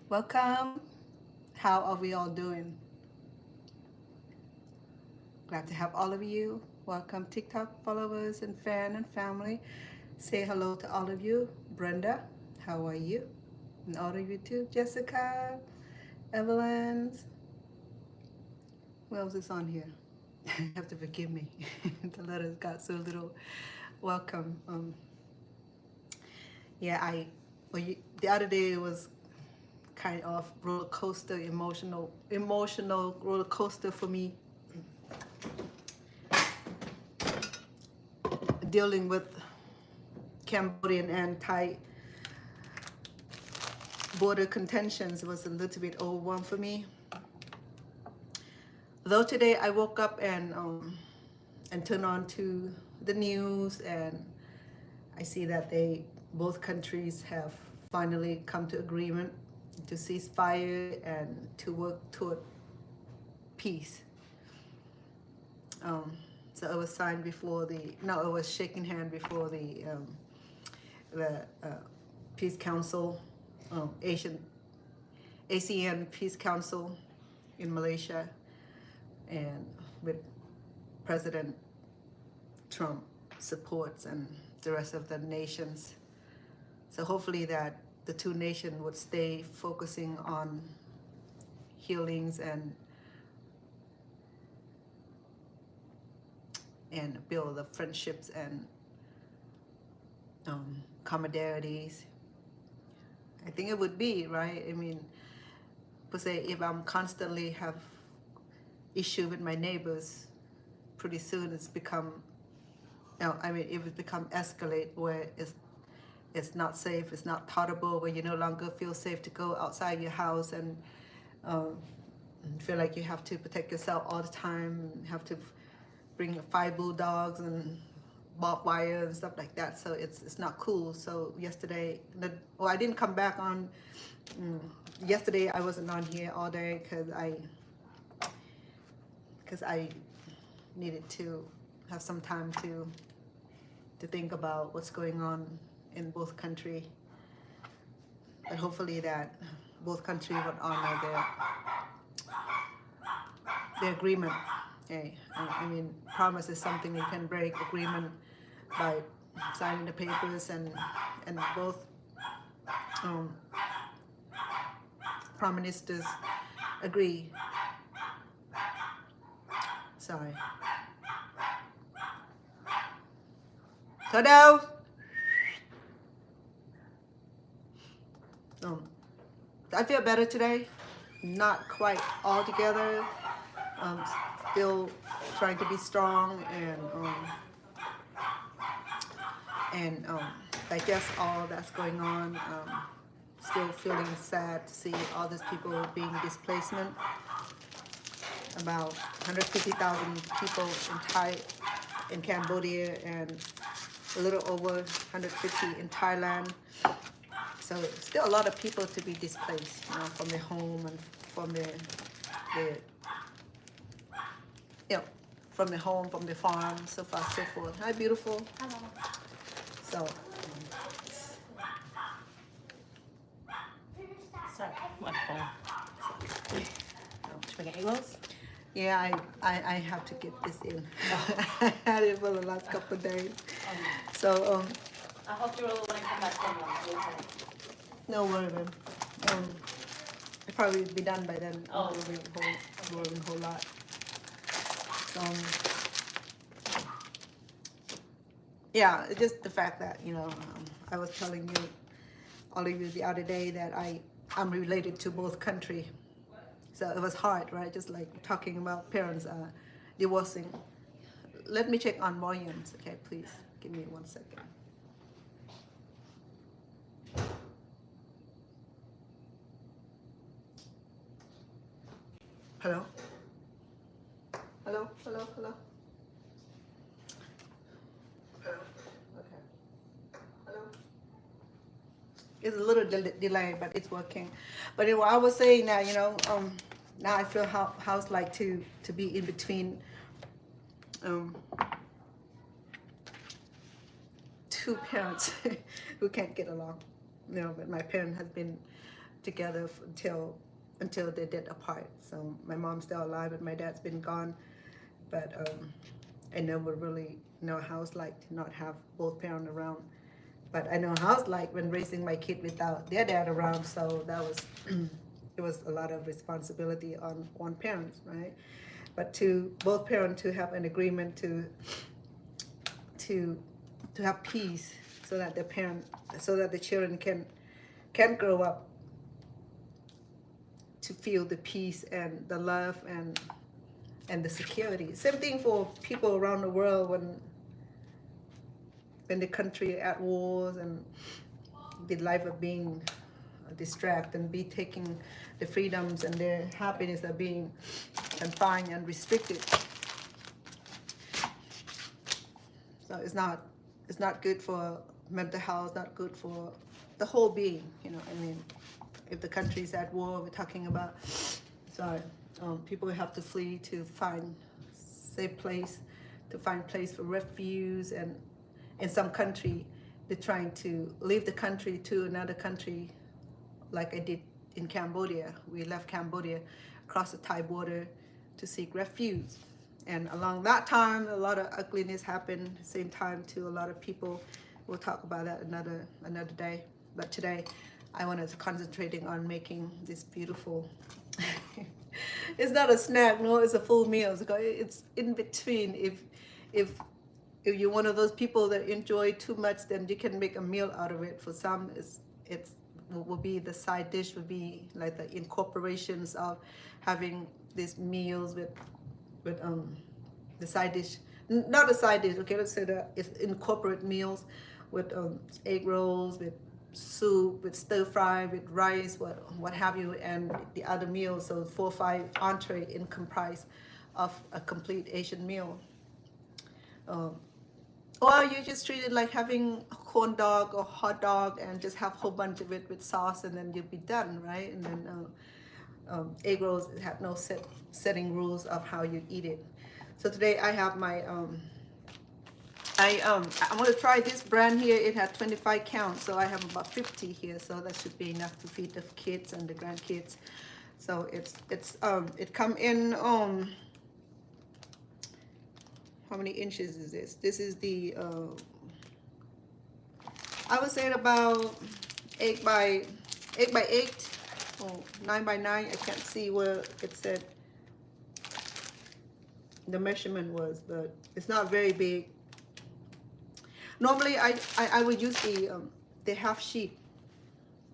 Welcome. How are we all doing? Glad to have all of you. Welcome, TikTok followers and fan and family. Say hello to all of you. Brenda, how are you? And all of you too. Jessica, Evelyn. What else is on here? You have to forgive me. The letters got so little. Welcome. Yeah, the other day was kind of roller coaster, emotional roller coaster for me, dealing with Cambodian and Thai border contentions. Was a little bit overwhelmed for me. Though today I woke up and turned on to the news, and I see that both countries have finally come to agreement to cease fire and to work toward peace. So it was signed before it was shaking hand before the Peace Council, ASEAN Peace Council in Malaysia, and with President Trump supports and the rest of the nations. So hopefully that the two nations would stay focusing on healings and build the friendships and commodarities. I think it would be right. I mean, per se, if I'm constantly have issue with my neighbors, pretty soon it's become, if it become escalate where it's not safe, it's not tolerable, where you no longer feel safe to go outside your house and feel like you have to protect yourself all the time, have to bring 5 bulldogs and barbed wire and stuff like that. So it's not cool. So yesterday, I didn't come back on. Yesterday I wasn't on here all day because I needed to have some time to think about what's going on in both countries. But hopefully that both countries would honor their agreement. Okay. I mean, promise is something you can break. Agreement by signing the papers and both prime ministers agree. Sorry. Todo. I feel better today. Not quite all together. Still trying to be strong and digest all that's going on. Still feeling sad to see all these people being displacement. About 150,000 people in Cambodia and a little over 150 in Thailand. So still a lot of people to be displaced, from their home and from from the home, from the farm, so far, so forth. Hi, beautiful. Hello. So, Sorry, my phone. Should we get eggrolls? yeah, I have to get this in. I had it for the last couple of days. So, I hope you will like come back from no worry, man. It'll probably be done by then. Oh. A whole lot. So, yeah, it's just the fact that, I was telling you, all of you the other day that I'm related to both countries. So it was hard, right? Just like talking about parents divorcing. Let me check on volumes, okay? Please give me 1 second. Hello? Hello? Hello? Hello? Hello? Okay. Hello? It's a little delayed, but it's working. But anyway, I was saying that, now I feel how it's like to be in between two parents who can't get along. But my parent has been together until they did apart. So my mom's still alive, but my dad's been gone. But I never really know how it's like to not have both parents around. But I know how it's like when raising my kid without their dad around. So that was it was a lot of responsibility on one parent, right? But to both parents to have an agreement to have peace, so that the children can grow up to feel the peace and the love and the security. Same thing for people around the world when the country at wars and the life of being distracted and be taking the freedoms and their happiness are being confined and restricted. So it's not good for mental health, not good for the whole being, you know. I mean, if the country is at war, we're talking about, sorry, people have to flee to find safe place, to find place for refuge, and in some country, they're trying to leave the country to another country, like I did in Cambodia. We left Cambodia, across the Thai border to seek refuge. And along that time, a lot of ugliness happened. At the same time, to a lot of people. We'll talk about that another day. But today, I wanted to concentrating on making this beautiful. It's not a snack, no, it's a full meal. It's in between. If you're one of those people that enjoy too much, then you can make a meal out of it. For some, it's will be the side dish, would be like the incorporations of having these meals with the side dish, not a side dish, okay, let's say that it's incorporate meals with egg rolls, with soup, with stir fry, with rice, what have you, and the other meals. So 4 or 5 entree in comprise of a complete Asian meal. Or you just treat it like having a corn dog or hot dog and just have a whole bunch of it with sauce, and then you'll be done, right? And then egg rolls have no setting rules of how you eat it. So today I have my I'm going to try this brand here. It had 25 counts, so I have about 50 here, so that should be enough to feed the kids and the grandkids. So it come in how many inches is this? This is the I would say about 8 by 8 or 9 by 9. I can't see where it said the measurement was, but it's not very big. Normally I would use the half sheet,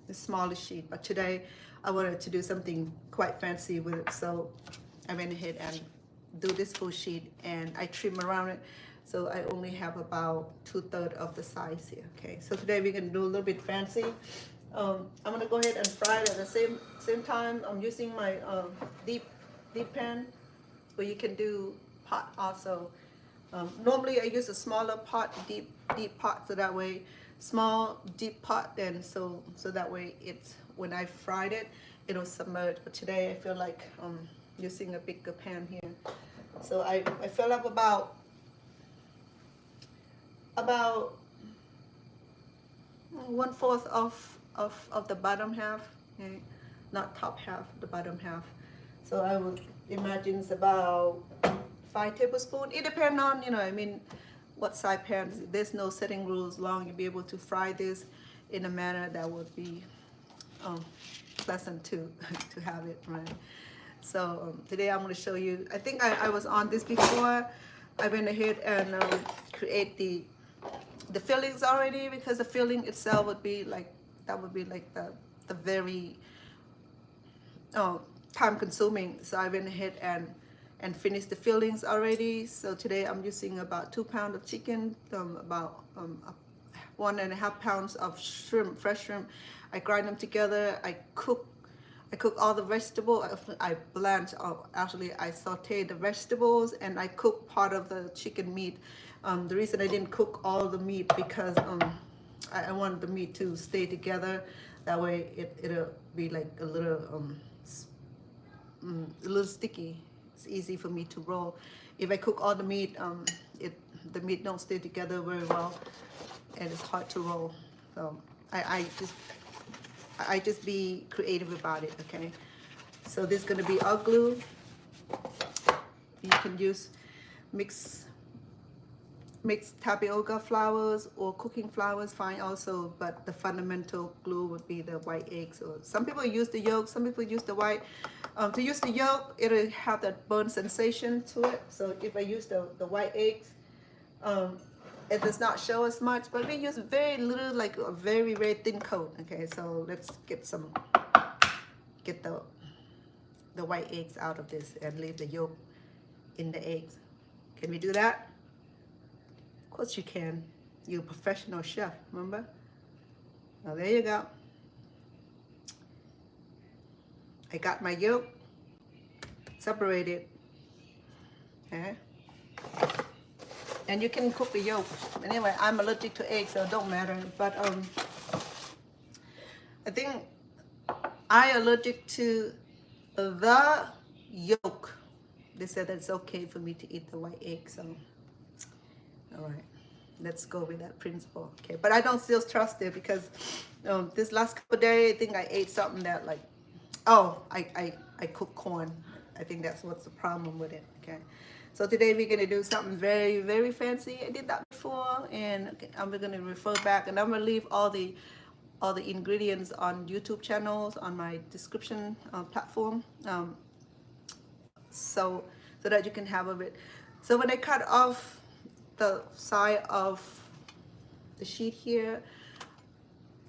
the smallest sheet, but today I wanted to do something quite fancy with it, so I went ahead and do this full sheet, and I trim around it, so I only have about 2/3 of the size here. Okay, so today we're gonna do a little bit fancy. I'm gonna go ahead and fry it at the same time. I'm using my deep pan, where you can do pot also. Normally I use a smaller pot, deep pot, so that way, small deep pot, then so that way it's, when I fried it, it'll submerge. But today I feel like using a bigger pan here. So I fill up about 1/4 of the bottom half, okay? Not top half, the bottom half. So I would imagine it's about 5 tablespoons. It depends on, you know, I mean, what side pan. There's no setting rules. Long you'll be able to fry this in a manner that would be pleasant to have it, right? So today I'm going to show you. I think I was on this before. I went ahead and create the fillings already, because the filling itself would be like, that would be like the very time consuming. So I went ahead and finished the fillings already. So today I'm using about 2 pounds of chicken, about 1.5 pounds of shrimp, fresh shrimp. I grind them together. I cook all the vegetables. I blanch, actually I saute the vegetables, and I cook part of the chicken meat. The reason I didn't cook all the meat, because I wanted the meat to stay together. That way it'll be like a little sticky. It's easy for me to roll. If I cook all the meat, the meat don't stay together very well, and it's hard to roll. So I just be creative about it, okay? So this is gonna be our glue. You can use mix tapioca flours or cooking flours, fine also, but the fundamental glue would be the white eggs. Or some people use the yolk, some people use the white. To use the yolk, it'll have that burn sensation to it. So if I use the white eggs, it does not show as much, but we use very little, like a very, very thin coat. Okay, so let's get the white eggs out of this and leave the yolk in the eggs. Can we do that? Of course you can. You're a professional chef, remember? Now there you go. I got my yolk separated. Okay. And you can cook the yolk. Anyway, I'm allergic to eggs, so it don't matter. But I think I'm allergic to the yolk. They said that it's okay for me to eat the white egg, so all right, let's go with that principle. Okay, but I don't still trust it because this last couple of days, I think I ate something that like, oh, I cooked corn. I think that's what's the problem with it. Okay, so today we're gonna do something very, very fancy. I did that before, and okay, I'm gonna refer back, and I'm gonna leave all the ingredients on YouTube channels on my description platform, so that you can have a bit. So when I cut off the side of the sheet here,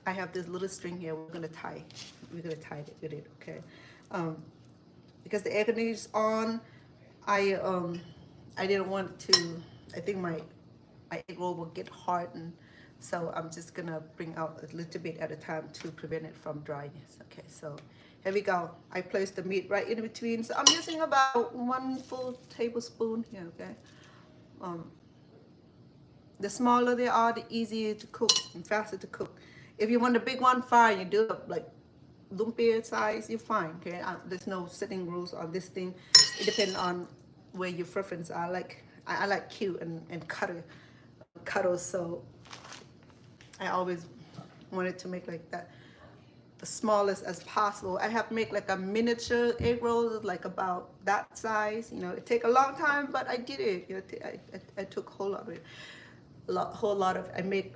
I have this little string here. We're gonna tie it with it, okay? Because the egg is on, I didn't want to. I think my egg roll will get hardened, so I'm just gonna bring out a little bit at a time to prevent it from dryness. Okay, so here we go. I placed the meat right in between. So I'm using about 1 full tablespoon here. Okay. The smaller they are, the easier to cook and faster to cook. If you want a big one, fine. You do it like lumpia size, you're fine. Okay, there's no setting rules on this thing. It depends on where your preference are. I like cute and cuddles, so I always wanted to make like that, the smallest as possible. I have to make like a miniature egg roll, like about that size. You know, it take a long time, but I did it. You know, I took a whole lot of it. I make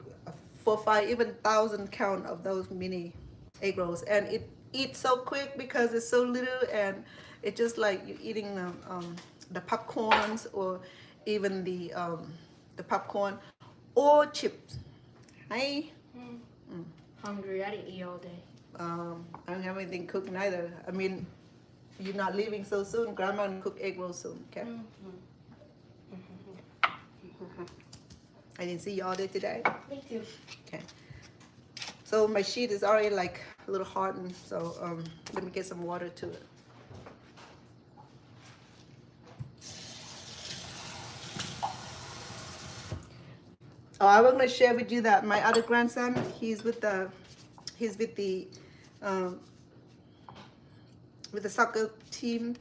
4, 5, even 1,000 count of those mini egg rolls, and it eats so quick because it's so little, and it's just like you're eating the popcorns, or even the popcorn or chips. Hi. Hungry. I didn't eat all day. I don't have anything cooked neither. I mean, you're not leaving so soon. Grandma will cook egg rolls soon. Okay. I didn't see you all day today. Me too. Okay. So my sheet is already like a little hardened, so let me get some water to it. Oh, I was gonna share with you that my other grandson, he's with the soccer team.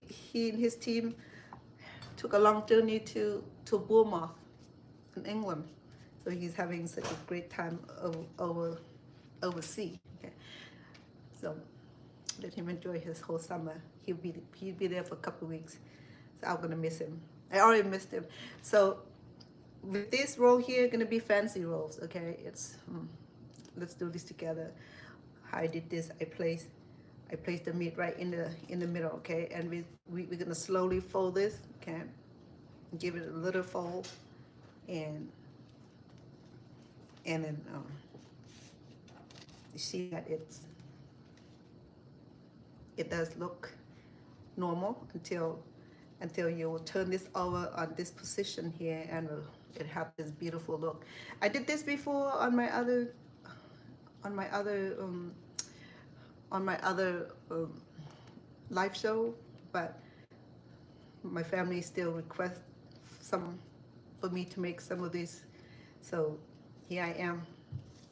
He and his team took a long journey to Bournemouth in England, so he's having such a great time overseas. Okay, so let him enjoy his whole summer. He'll be there for a couple of weeks, so I'm gonna miss him. I already missed him. So with this roll here, gonna be fancy rolls. Okay, it's let's do this together. How I did this, I placed the meat right in the middle. Okay, and we're gonna slowly fold this. Okay, give it a little fold, and then you see that it does look normal until you will turn this over on this position here, and it have this beautiful look. I did this before on my other live show, but my family still requests for me to make some of these, so here I am.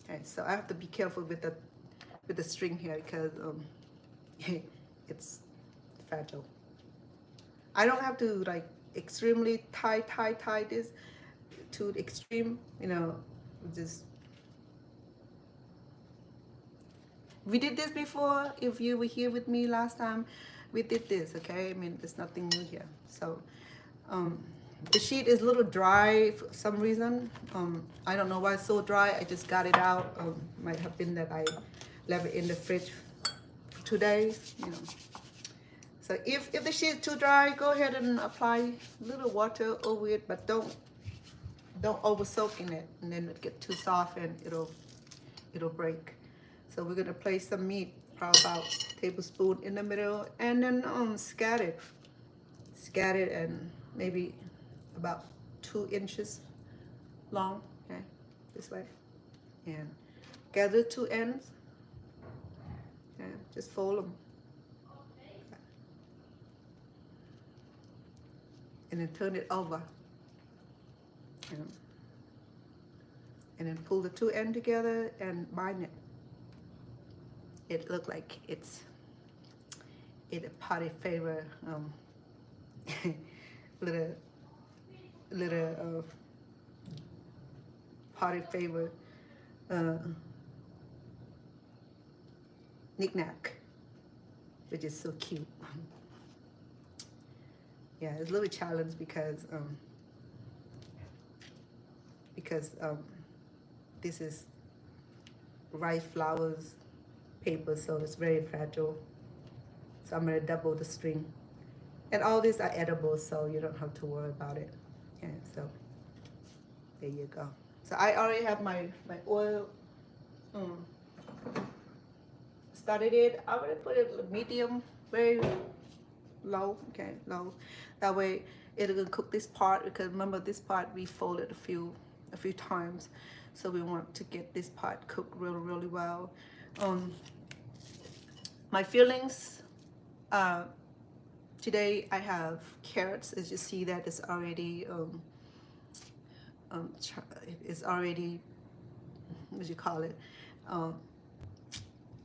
Okay, so I have to be careful with the string here because it's fragile. I don't have to like extremely tie this to the extreme, you know, just we did this before. If you were here with me last time, we did this, okay? I mean, there's nothing new here. So the sheet is a little dry for some reason. I don't know why it's so dry. I just got it out. Might have been that I left it in the fridge for 2 days, you know. So if the sheet is too dry, go ahead and apply a little water over it, but don't over soak in it, and then it get too soft and it'll break. So we're gonna place some meat, probably about a tablespoon in the middle, and then scatter it, and maybe about 2 inches long, okay, this way, and gather 2 ends, okay, just fold them, and then turn it over, and then pull the 2 ends together and bind it. It look like it's a party favor, little party favor knick-knack, which is so cute. Yeah, it's a little challenge because this is rice flowers paper, so it's very fragile. So I'm gonna double the string, and all these are edible, so you don't have to worry about it. Okay, so there you go. So I already have my oil started it. I'm gonna put it medium, very low, okay, low. That way it'll cook this part, because remember this part we folded a few times, so we want to get this part cooked really well. My fillings, today I have carrots. As you see, that is already it's already, what do you call it,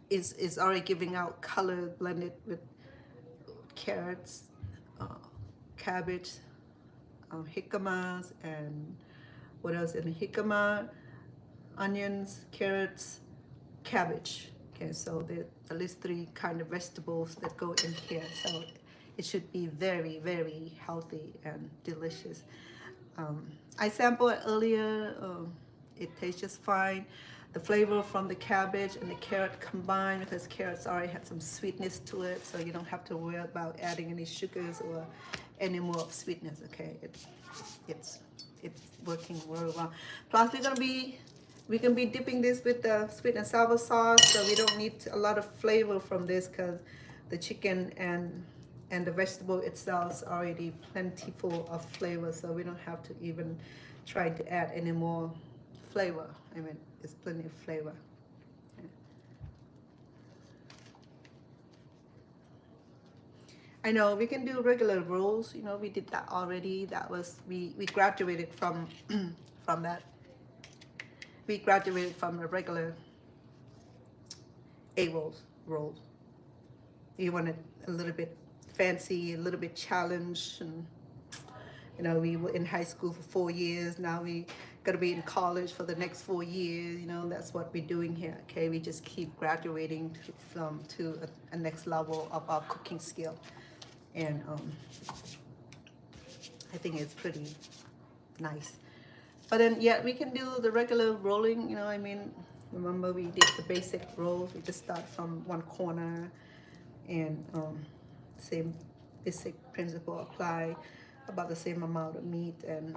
is already giving out color, blended with carrots, cabbage, jicamas, and what else in the jicama, onions, carrots, cabbage. Okay, so there are at least 3 kind of vegetables that go in here, so it should be very healthy and delicious. I sampled it earlier. It tastes just fine. The flavor from the cabbage and the carrot combined, because carrots already had some sweetness to it, so you don't have to worry about adding any sugars or any more sweetness. Okay, it's working very well. Plus we can be dipping this with the sweet and sour sauce, so we don't need a lot of flavor from this, because the chicken and the vegetable itself is already plentiful of flavor, so we don't have to even try to add any more flavor. I mean, it's plenty of flavor. Okay. I know we can do regular rolls, you know, we did that already. That was, we graduated from from that. We graduated from the regular eggrolls. You want it a little bit fancy, a little bit challenged, and you know, we were in high school for 4 years. Now we got to be in college for the next 4 years. You know, that's what we're doing here. Okay, we just keep graduating to a next level of our cooking skill, and I think it's pretty nice. But then, yeah, we can do the regular rolling, you know, I mean, remember we did the basic rolls. We just start from one corner, and same basic principle apply, about the same amount of meat, and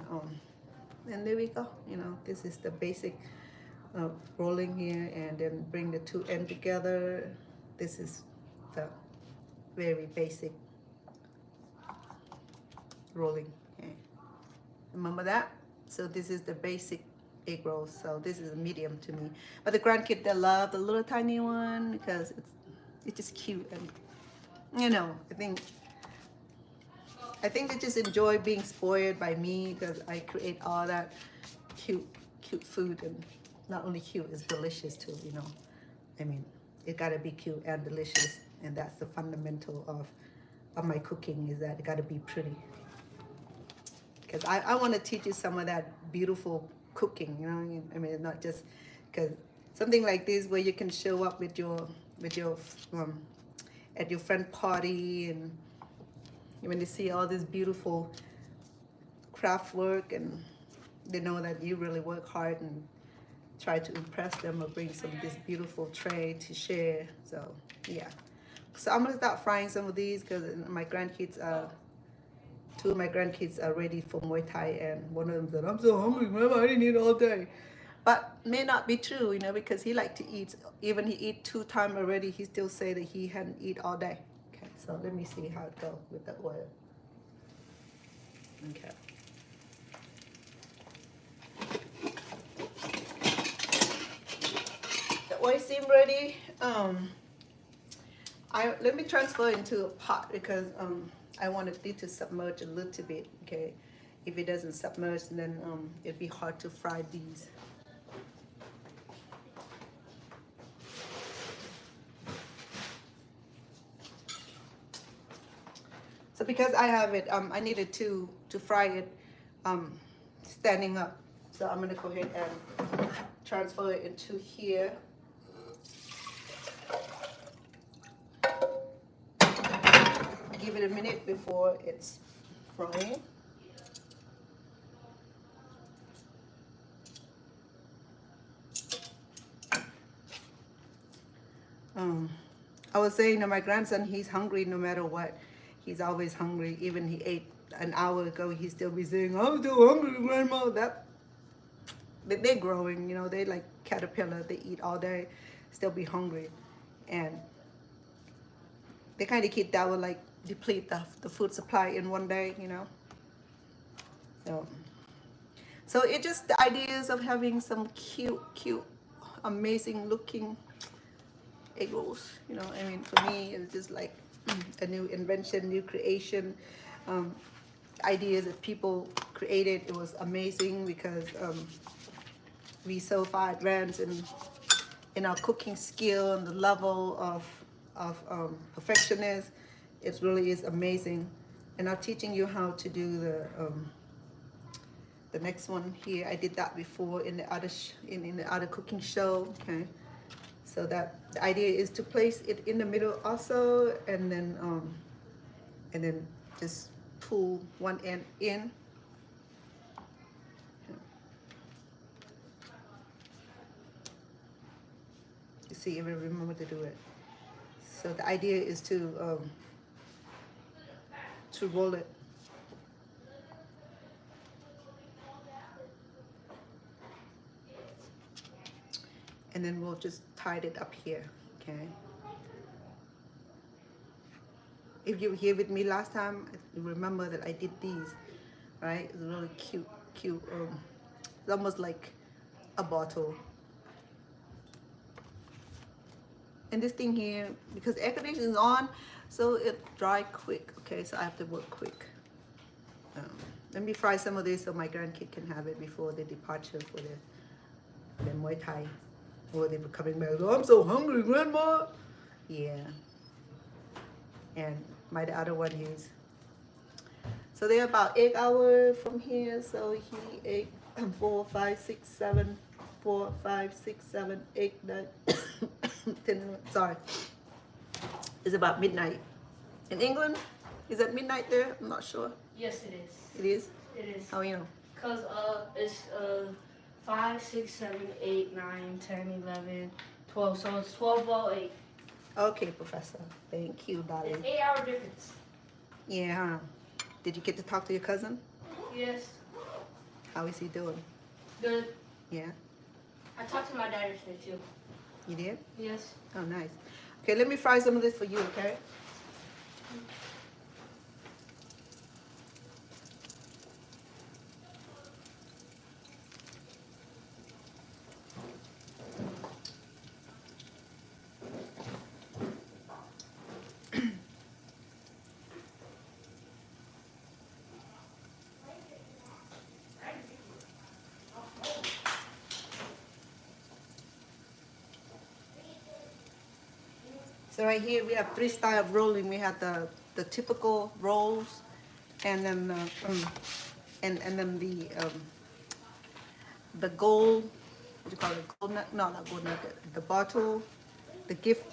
there we go. You know, this is the basic rolling here, and then bring the 2 ends together. This is the very basic rolling. Okay. Remember that? So this is the basic egg roll. So this is a medium to me. But the grandkids, they love the little tiny one, because it's just cute, and you know, I think they just enjoy being spoiled by me, because I create all that cute food, and not only cute, it's delicious too, you know. I mean, it gotta be cute and delicious, and that's the fundamental of my cooking, is that it gotta be pretty. Because I want to teach you some of that beautiful cooking, you know. I mean, not just because something like this where you can show up with your with your at your friend party, and when they see all this beautiful craft work, and they know that you really work hard and try to impress them or bring some of this beautiful tray to share. So yeah, so I'm gonna start frying some of these because my grandkids are. Two of my grandkids are ready for Muay Thai, and one of them said, "I'm so hungry, Mama, I didn't eat all day." But may not be true, you know, because he liked to eat. Even he eat 2 times already, he still say that he hadn't eat all day. Okay, so let me see how it goes with the oil. Okay. The oil seem ready. Let me transfer it into a pot because I wanted it to submerge a little bit. Okay, if it doesn't submerge, then it'd be hard to fry these. So because I have it, I needed to fry it standing up. So I'm gonna go ahead and transfer it into here. Give it a minute before it's frying. I was saying to my grandson, he's hungry no matter what. He's always hungry. Even he ate an hour ago, he still be saying, "I'm still hungry, Grandma." They're growing, you know. They like caterpillar. They eat all day, still be hungry, and they kind of kid that will like deplete the food supply in one day, you know. So it just the ideas of having some cute, amazing looking egg rolls, you know. I mean, for me, it's just like a new invention, new creation, ideas that people created. It was amazing because we so far advanced in our cooking skill and the level of perfectionist. It really is amazing. And I'm teaching you how to do the next one here. I did that before in the other in the other cooking show. Okay, so that the idea is to place it in the middle also, and then just pull one end in. You see, if I remember to do it. So the idea is to roll it. And then we'll just tie it up here, okay? If you were here with me last time, you remember that I did these, right? It's really cute. It's almost like a bottle. And this thing here, because air conditioning is on, so it dry quick, okay? So I have to work quick. Let me fry some of this so my grandkid can have it before the departure for the Muay Thai. Or they were coming back, "Oh, I'm so hungry, Grandma." Yeah. And my other one is. So they're about 8 hours from here. So he ate 4, 5, 6, 7, 4, 5, 6, 7, 8, 9, 10. Sorry. It's about midnight. In England, is it midnight there? I'm not sure. Yes, it is. It is? It is. How you know? Cause it's 5, 6, 7, 8, 9, 10, 11, 12. So it's 12:08. Okay, Professor. Thank you, darling. It's 8-hour difference. Yeah. Did you get to talk to your cousin? Yes. How is he doing? Good. Yeah. I talked to my dad yesterday too. You did? Yes. Oh, nice. Okay, let me fry some of this for you, okay? So right here we have 3 styles of rolling. We have the typical rolls, and then and then the gold, what do you call it? Gold nugget? No, not gold nugget. The bottle, the gift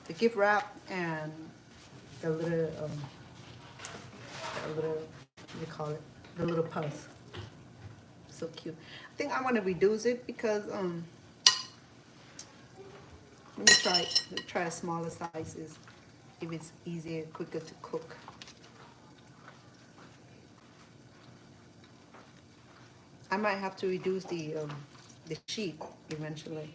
the gift wrap and the little what do you call it? The little puffs. So cute. I think I want to reduce it because let me try smaller sizes if it's easier, quicker to cook. I might have to reduce the sheet eventually.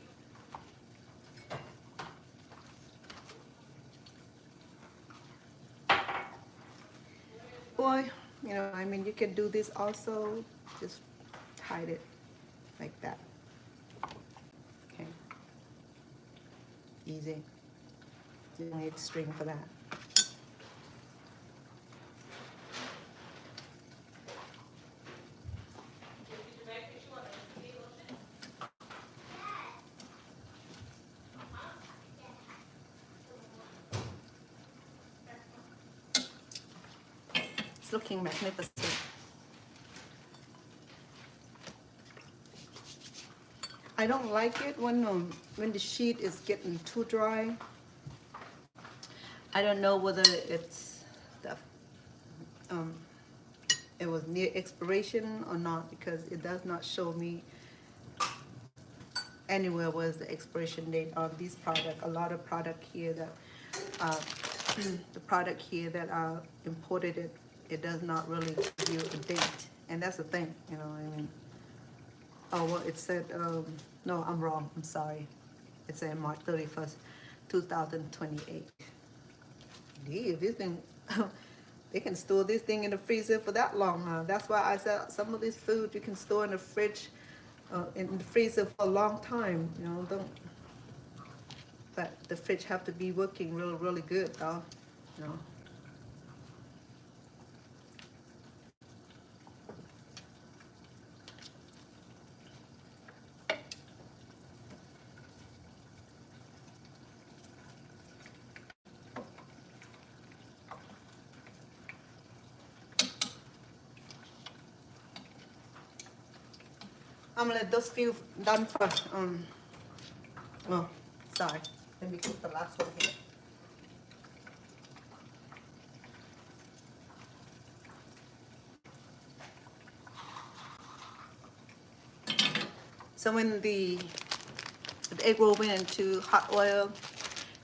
Boy, you know, I mean, you can do this also. Just hide it like that. Okay. Easy. You don't need string for that. It's looking magnificent. I don't like it when the sheet is getting too dry. I don't know whether it's the it was near expiration or not, because it does not show me anywhere was the expiration date of this product. A lot of product here that the product here that I imported it does not really give you a date, and that's the thing, you know. I mean, oh well, it said no, I'm wrong. I'm sorry. It said March 31st, 2028. Yeah, this thing. They can store this thing in the freezer for that long. That's why I said some of this food you can store in the fridge, in the freezer for a long time. You know, don't. But the fridge have to be working really good, though. You know. I'm gonna let those few done first. Oh, sorry. Let me cook the last one here. So when the egg roll went into hot oil,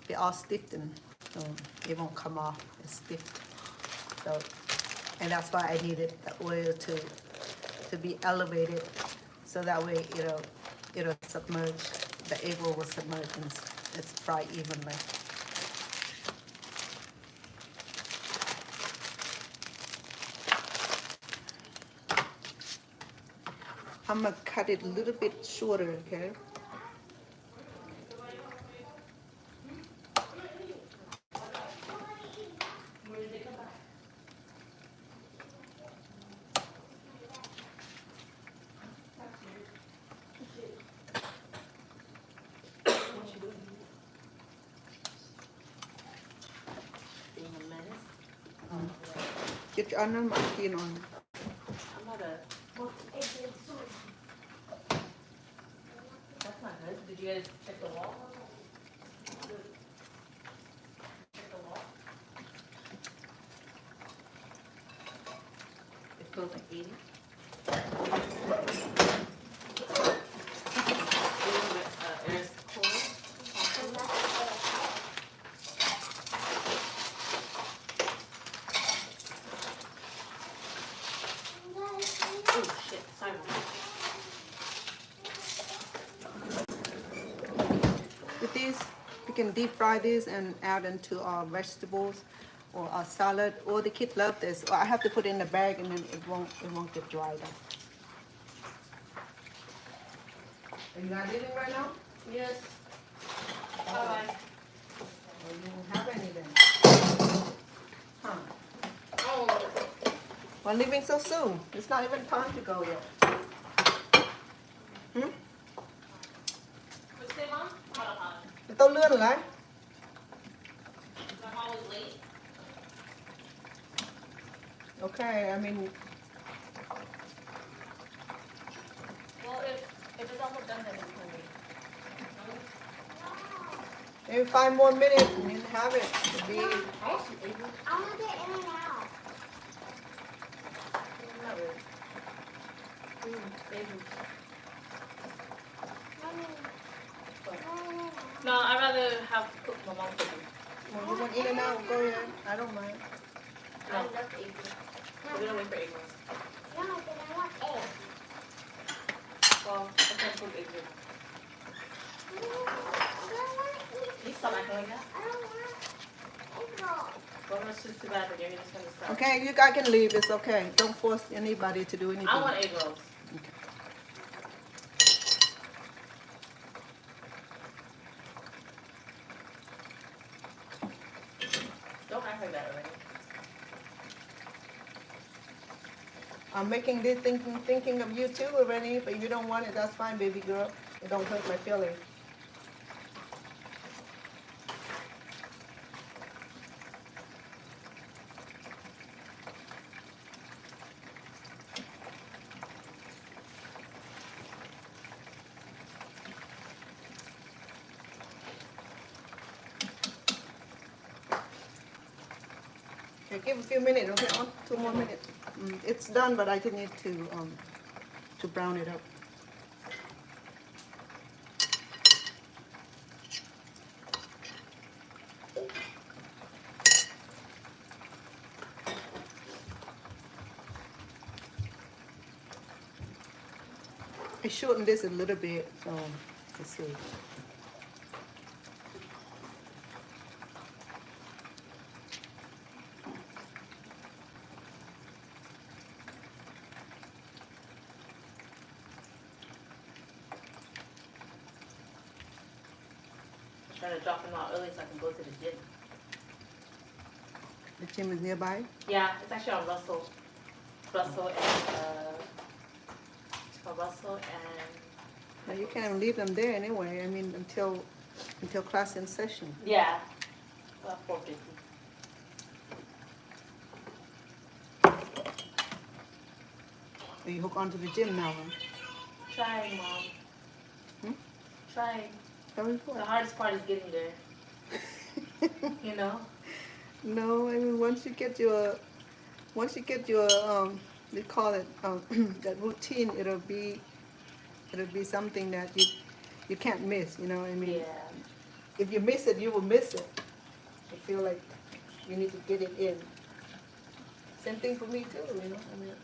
they all stiffened, so it won't come off. It's stiffed. So, and that's why I needed the oil to be elevated, so that way it'll submerge. The egg roll will submerge and it's fried evenly. I'm gonna cut it a little bit shorter, okay? Get your onion machine on. I'm not a. That's not good. Did you guys check the wall? Check the wall? It feels like 80. Air's cold. Oh shit, sorry. With this, you can deep fry this and add into our vegetables or our salad. Or the kids love this. Or I have to put it in a bag and then it won't get dried up. Are you not eating right now? Yes. Bye. Or you don't have any then? Huh? Oh. Why leaving so soon? It's not even time to go yet. Hmm? What's the mom? Tôi lươn lại. I'm always late. Okay, I mean, Well, if it's almost done, then we can wait. Maybe 5 more minutes and you have it. It'll be, I want some egg rolls. I want to get in and out. Not really. Egg rolls. Mommy. What? Mommy. No, I'd rather have cook my mom cooking. well, you want in and out, go ahead. I don't mind. I love egg rolls. We're gonna wait for egg rolls. No, but I want egg. Well, I can't cook egg rolls. I don't want to eat. You stop acting like that. I don't want egg rolls. Well, that's just too bad for you. You're just gonna stop. Okay, you guys can leave. It's okay. Don't force anybody to do anything. I want egg rolls. Okay. Don't act like that already. I'm making this thinking of you too already, but if you don't want it, that's fine, baby girl. It don't hurt my feelings. Okay, give a few minutes, okay? 2 more minutes. It's done, but I just need to brown it up. I shortened this a little bit, so let's see. I'm trying to drop them out early so I can go to the gym. The gym is nearby. Yeah, it's actually on Russell. Russell and Russell and Now you can't leave them there anyway. I mean, until class in session. yeah, about 4:50. So you hook onto the gym now, huh? Trying, Mom. Hmm? Trying. Very The good. hardest part is getting there. You know. No, I mean once you get your they call it that routine, it'll be something that you can't miss. You know, I mean, Yeah. if you miss it, you will miss it. I feel like you need to get it in. Same thing for me too. You know, I mean.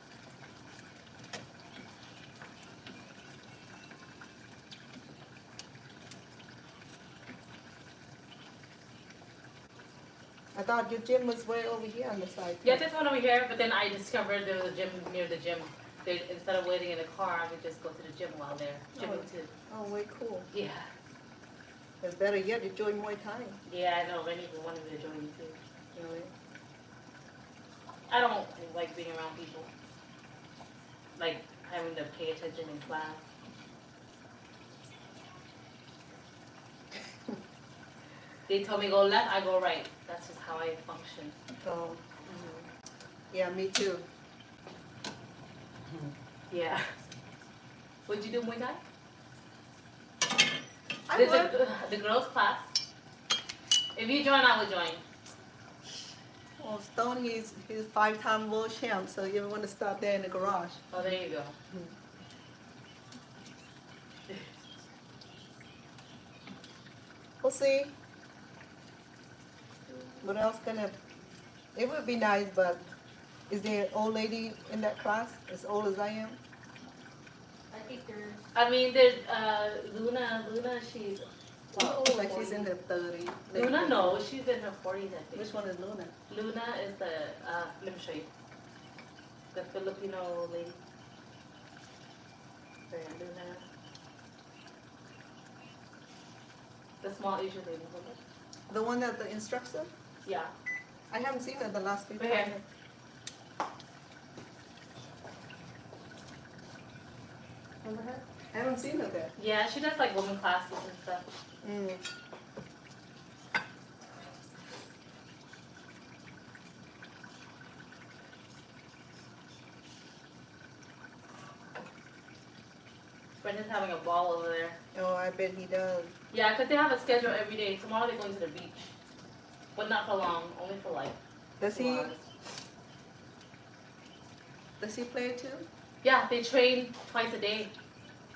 I thought your gym was way over here on the side. Yeah, this one over here, but then I discovered there was a gym near the gym. Instead of waiting in the car, I would just go to the gym while there. Gymming too. Oh, way cool. Yeah. It's better yet, you join Muay Thai. Yeah, I know. Rennie wanted me to join you too. Really? I don't like being around people. Like having to pay attention in class. They told me go left, I go right. That's just how I function. So, yeah, me too. Yeah. Would you do Muay Thai? I There's would. the girls' class. If you join, I will join. Well, Stone, he's 5-time world champ, so you want to start there in the garage. Oh, there you go. We'll see. What else gonna? It would be nice, but is there an old lady in that class as old as I am? I think there's. I mean, there's Luna. Luna, she's. Oh, like she's in her 30s. Luna, no, she's in her 40s, I think. Which one is Luna? Luna is the. Let me show you. The Filipino lady. There, Luna. The small Asian lady. Hold on. The one that the instructor? Yeah. I haven't seen her the last few Right times. here. Remember her? I haven't seen her there. Yeah, she does like women classes and stuff. Mm. Brendan's having a ball over there. Oh, I bet he does. Yeah, because they have a schedule every day. Tomorrow they're going to the beach. But not for long, only for like Does 2 he? hours. Does he play too? Yeah, they train twice a day.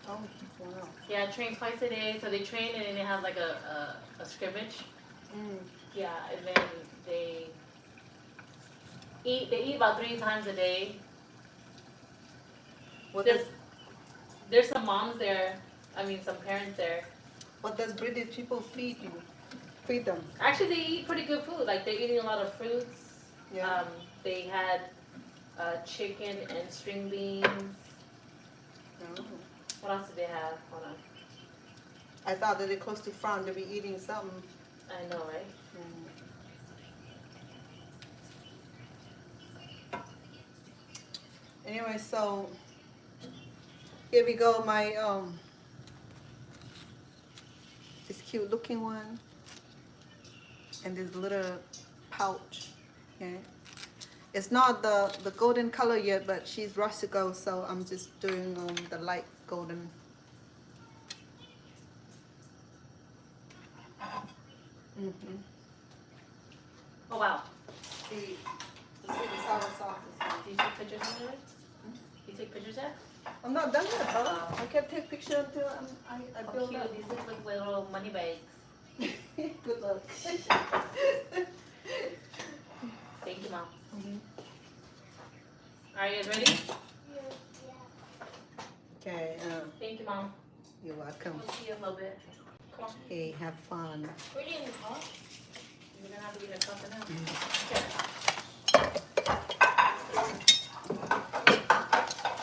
Oh, wow. Yeah, train twice a day. So they train and then they have like a scrimmage. Mm. Yeah, and then they eat about 3 times a day. What There's does there's some moms there. I mean, some parents there. What does British people feed you? Feed them. Actually, they eat pretty good food. Like they're eating a lot of fruits. Yeah. They had chicken and string beans. Oh. What else did they have? Hold on. I thought that they're close to France. They'll be eating something. I know, right? Anyway, so here we go. My this cute looking one, and this little pouch. Okay. It's not the golden color yet, but she's rustical, so I'm just doing the light golden. Mm-hmm. Oh wow. The sweet and sour sauce is fine. Did you take pictures of it? You take pictures yet? I'm not done yet, huh? I can't take picture until I Oh, build cute. up. These look like little money bags. Good luck. Thank you, Mom. Mhm. Are you guys ready? Okay, Thank you, Mom. you're welcome. We'll see you in a little bit. Come on. Hey, have fun. We're in the car. You're gonna have to get a cup now. Okay.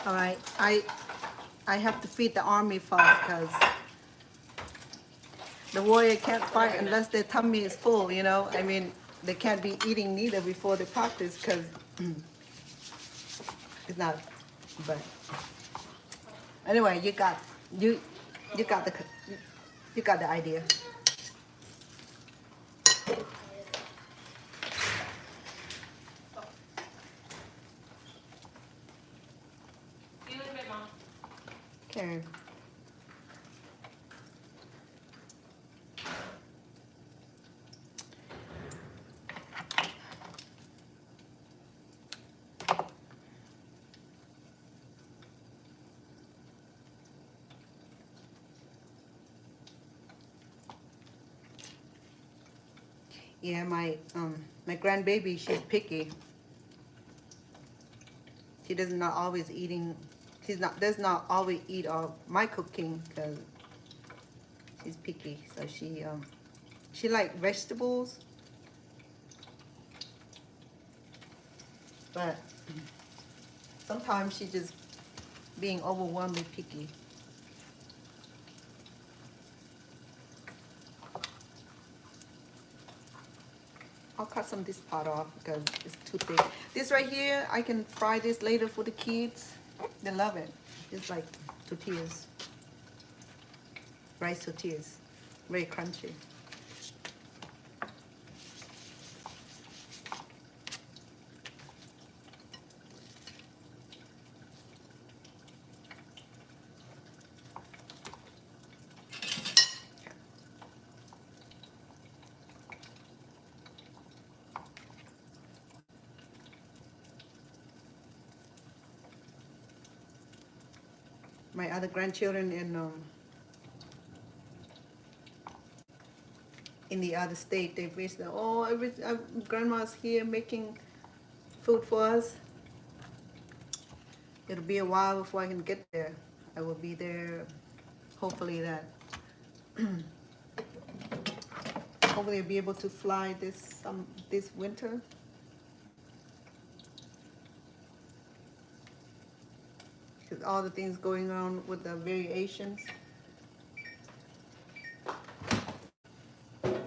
All right, I have to feed the army first because the warrior can't fight unless their tummy is full, you know? I mean, they can't be eating neither before they practice because it's not, but anyway, you got the idea. See you in a bit, Mom. Okay. Yeah, my grandbaby, she's picky. She does not always eating. Does not always eat all my cooking because she's picky. So she like vegetables, but sometimes she just being overwhelmingly picky. I'll cut some of this part off because it's too thick. This right here, I can fry this later for the kids. They love it. It's like tortillas. Rice tortillas. Very crunchy. My other grandchildren in the other state, they visit. Oh, grandma's here making food for us. It'll be a while before I can get there. I will be there. Hopefully that. Hopefully I'll be able to fly this winter. Because all the things going on with the variations.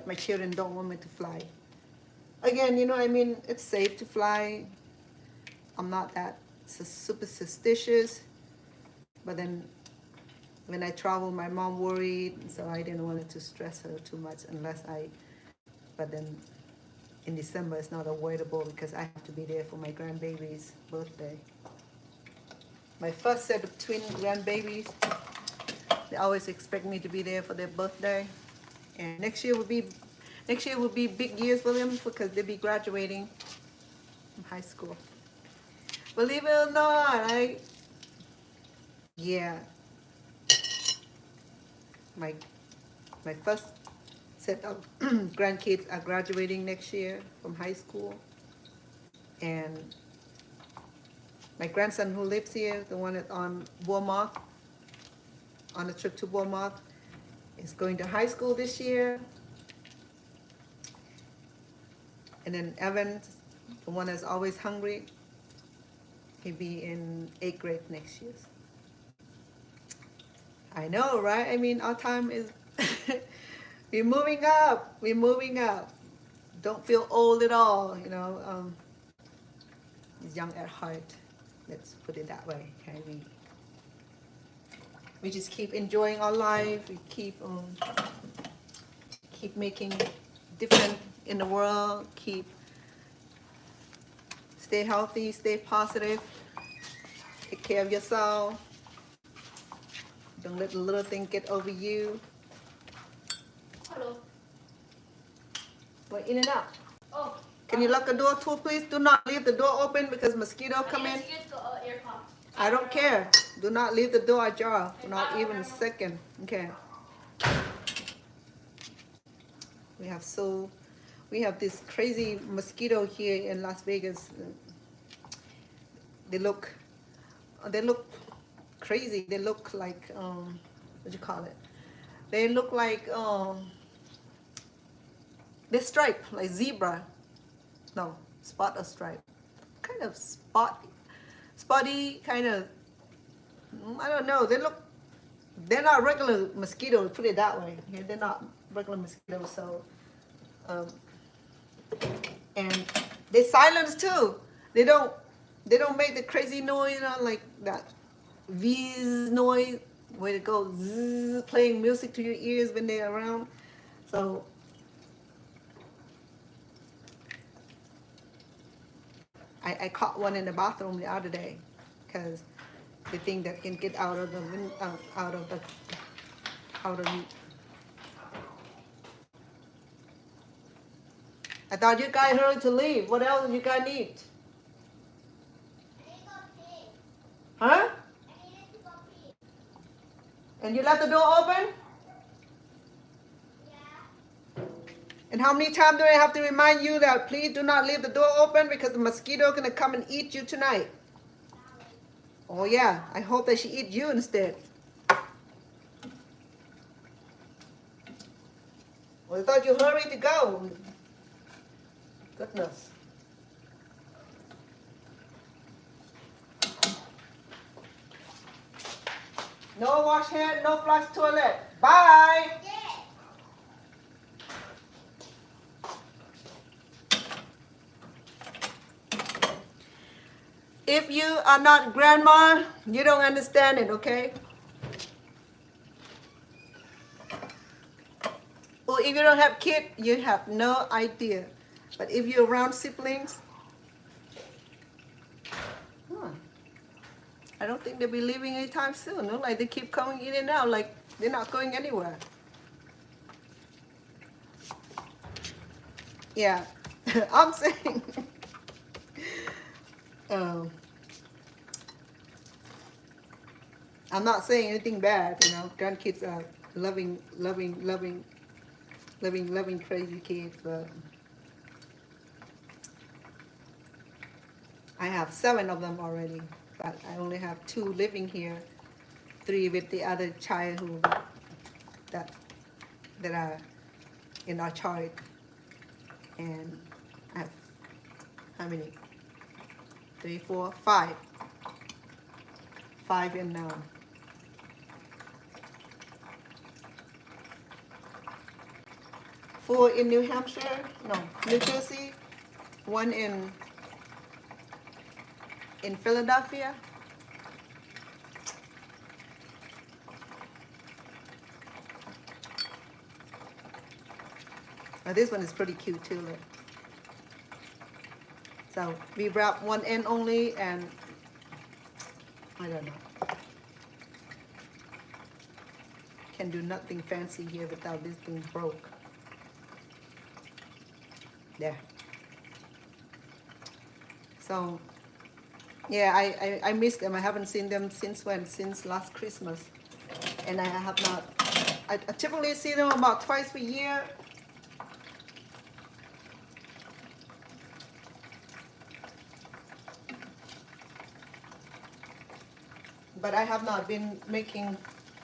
My children don't want me to fly. Again, you know, I mean, it's safe to fly. I'm not that super superstitious. But then when I travel, my mom worried, so I didn't want it to stress her too much but then in December it's not avoidable because I have to be there for my grandbaby's birthday. My first set of twin grandbabies, They always expect me to be there for their birthday. And next year will be big years for them because they'll be graduating from high school. Believe it or not, yeah, my first set of grandkids are graduating next year from high school. And my grandson who lives here, the one that's on Bournemouth, on a trip to Bournemouth, is going to high school this year. And then Evan, the one that's always hungry, he'll be in 8th grade next year. I know, right? I mean, our time is, we're moving up. We're moving up. Don't feel old at all, you know. Young at heart. Let's put it that way. Okay, we just keep enjoying our life. We keep making different in the world. Stay healthy. Stay positive. Take care of yourself. Don't let the little thing get over you. Hello. We're in and out. Oh. Can you lock the door too, please? Do not leave the door open because mosquitoes come in. I don't care. Do not leave the door ajar for not even a second. Okay. We have this crazy mosquito here in Las Vegas. They look crazy. They look like what do you call it? They look like they're striped like zebra. No, spot or stripe. Kind of spotty, kind of, I don't know. They're not regular mosquitoes, put it that way. Yeah, they're not regular mosquitoes, so, and they're silent too. They don't make the crazy noise, you know, like that V's noise, where it goes zzz, playing music to your ears when they're around. So, I caught one in the bathroom the other day because the thing that can get out of the I thought you guys heard to leave. What else you guys need? Huh? I needed to go pee. And you left the door open? Yeah. And how many times do I have to remind you that please do not leave the door open because the mosquito is going to come and eat you tonight? Oh yeah, I hope that she eat you instead. Well, I thought you hurried to go. Goodness. No wash hand, no flush toilet. Bye. If you are not grandma, you don't understand it, okay? Or if you don't have kids, you have no idea. But if you're around siblings, I don't think they'll be leaving anytime soon. No? Like they keep coming in and out, like they're not going anywhere. Yeah, I'm saying. I'm not saying anything bad, you know. Grandkids are loving, crazy kids. But I have 7 of them already, but I only have 2 living here, 3 with the other child who that are in our charge, and I have how many? 3, 4, 5. 5 in now. 4 in New Hampshire, no, New Jersey, 1 in Philadelphia. Now this one is pretty cute too. Look. So we wrap one end only, and I don't know. can do nothing fancy here without this thing broke. There. So yeah, I miss them. I haven't seen them since when? Since last Christmas. And I have not, I typically see them about twice a year. But I have not been making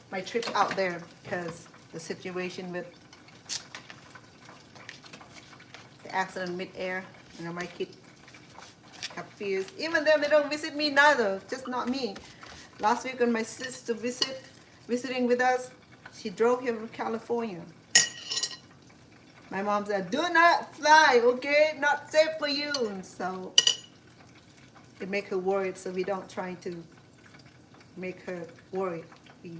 my trip out there because the situation with the accident mid-air, you know, my kid have fears. Even them, they don't visit me neither, just not me. Last week when my sister visiting with us, she drove here from California. My mom said, do not fly, okay? Not safe for you. And so it make her worried, so we don't try to make her worried. We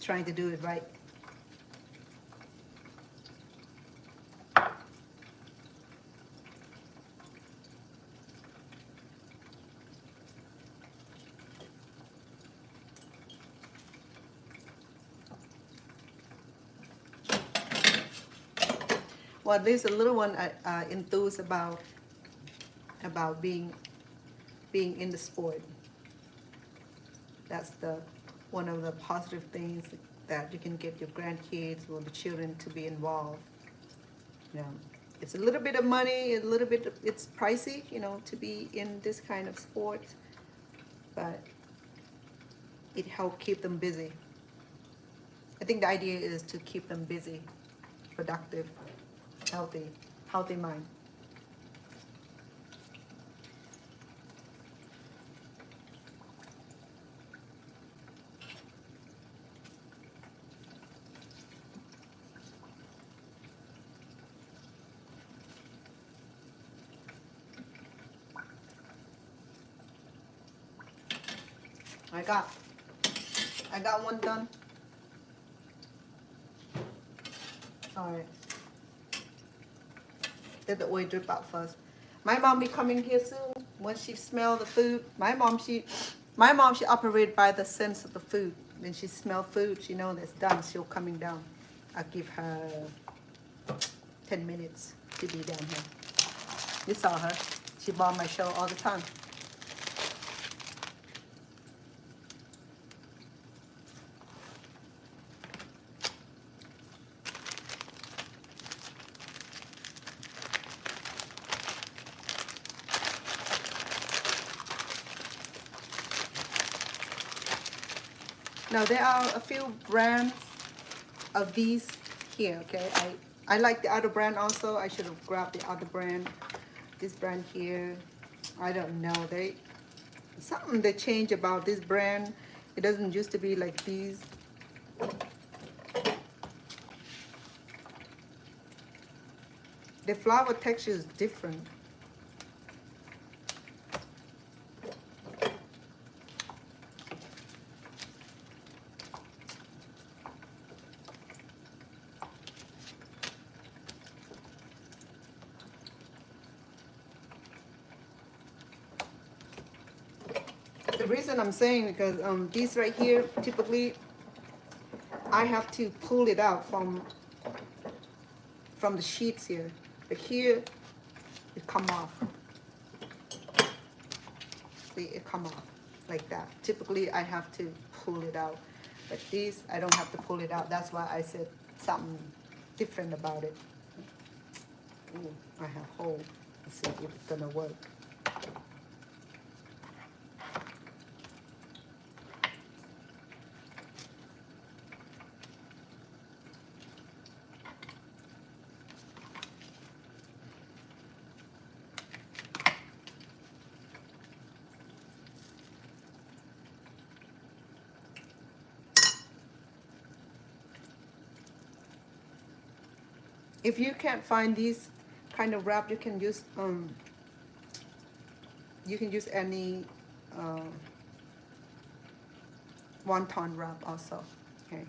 trying to do it right. Well, there's a little one enthused about being in the sport. That's one of the positive things that you can get your grandkids or the children to be involved. You know, it's a little bit of money, it's pricey, you know, to be in this kind of sport, but it helps keep them busy. I think the idea is to keep them busy, productive, healthy mind. I got one done. Alright. Let the oil drip out first. My mom be coming here soon. Once she smell the food, my mom she operate by the sense of the food. When she smell food, she know that's done. She'll coming down. I'll give her 10 minutes to be down here. You saw her. She bought my show all the time. Now there are a few brands of these here, okay? I like the other brand also. I should have grabbed the other brand. This brand here, I don't know. Something they changed about this brand. It doesn't used to be like these. The flour texture is different. The reason I'm saying because these right here, typically I have to pull it out from the sheets here. But here it come off. See, it come off like that. Typically I have to pull it out. But these I don't have to pull it out. That's why I said something different about it. Ooh, I have hole. Let's see if it's gonna work. If you can't find these kind of wrap, you can use any wonton wrap also. Okay.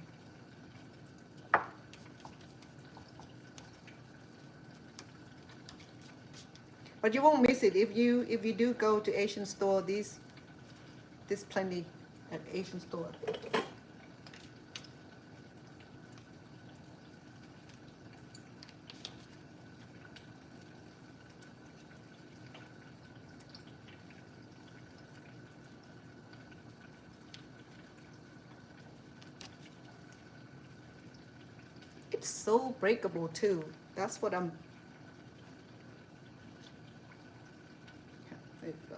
But you won't miss it if you do go to Asian store. There's plenty at Asian store. it's so breakable too. That's what I'm. There you go.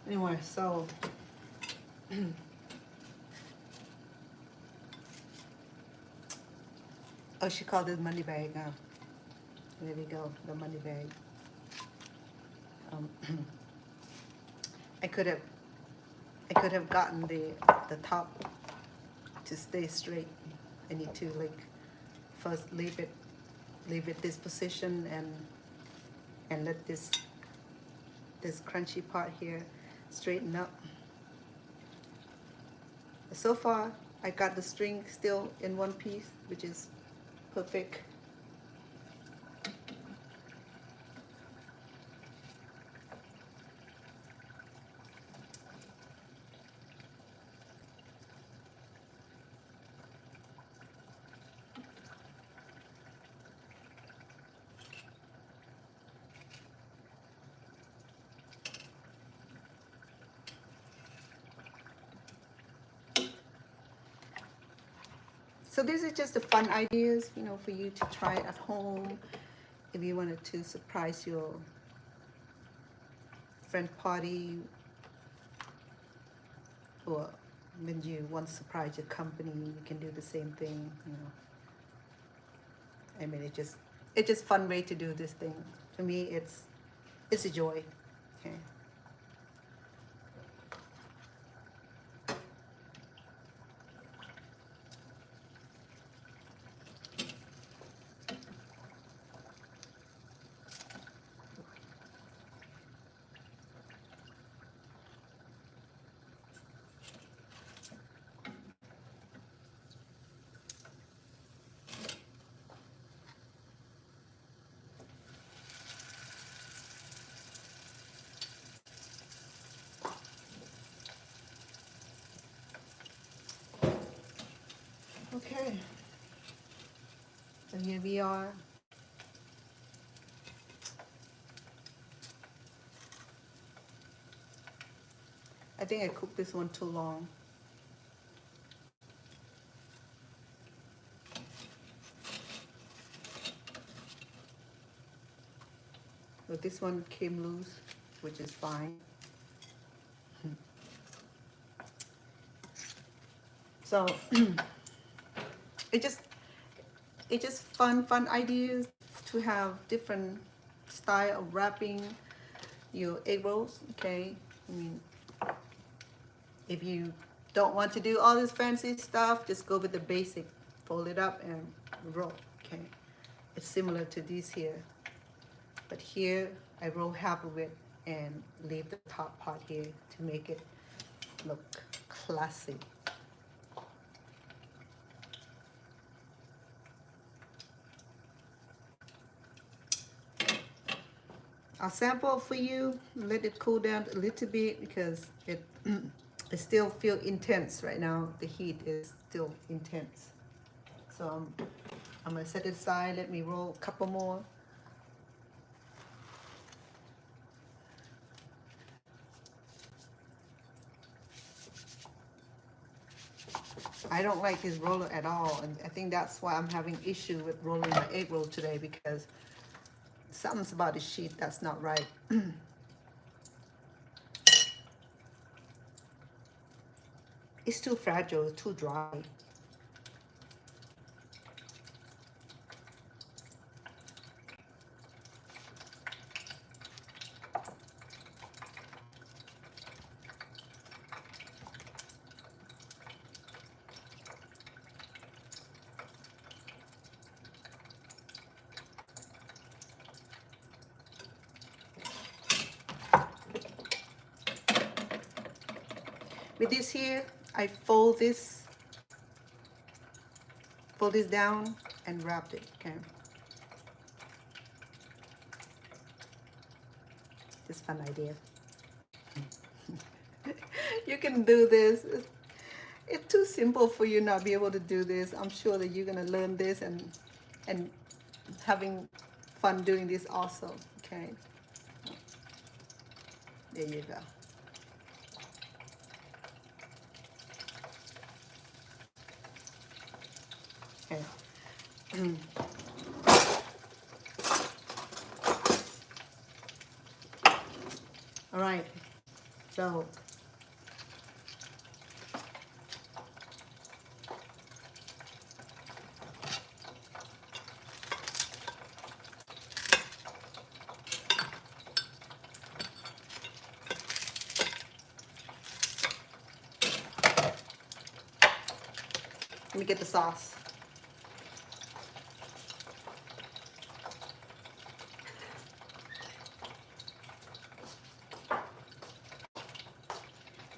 Anyway, so oh, she called it money bag now. There we go, the money bag. Um, I could have gotten the top to stay straight. I need to like first leave it this position and let this crunchy part here straighten up. So far I got the string still in one piece, which is perfect. So this is just the fun ideas, you know, for you to try at home if you wanted to surprise your friend party, or when you want to surprise your company, you can do the same thing, you know. I mean, it's just fun way to do this thing. For me, it's a joy. Okay. Okay, so here we are. I think I cooked this one too long. So this one came loose, which is fine. So it's just fun ideas to have different style of wrapping your egg rolls. Okay, I mean, if you don't want to do all this fancy stuff, just go with the basic, fold it up and roll. Okay, it's similar to these here, but here I roll half of it and leave the top part here to make it look classy. I'll sample for you, let it cool down a little bit because it still feel intense right now. The heat is still intense. So I'm gonna set it aside, let me roll a couple more. I don't like this roller at all, and I think that's why I'm having issue with rolling my egg roll today, because something's about the sheet that's not right. It's too fragile, it's too dry. With this here, I fold pull this down and wrap it, okay? Just fun idea. You can do this. It's too simple for you not be able to do this. I'm sure that you're gonna learn this and having fun doing this also, okay? There you go. Okay. All right, so let me get the sauce.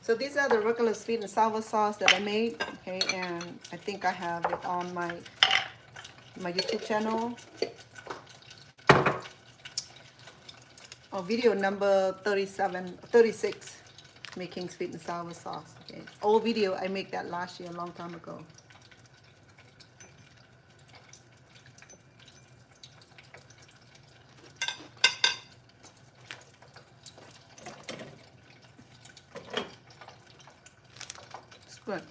So these are the regular sweet and sour sauce that I made, okay, and I think I have it on my YouTube channel. On video number 36, making sweet and sour sauce. Okay, old video, I made that last year, a long time ago. It's good.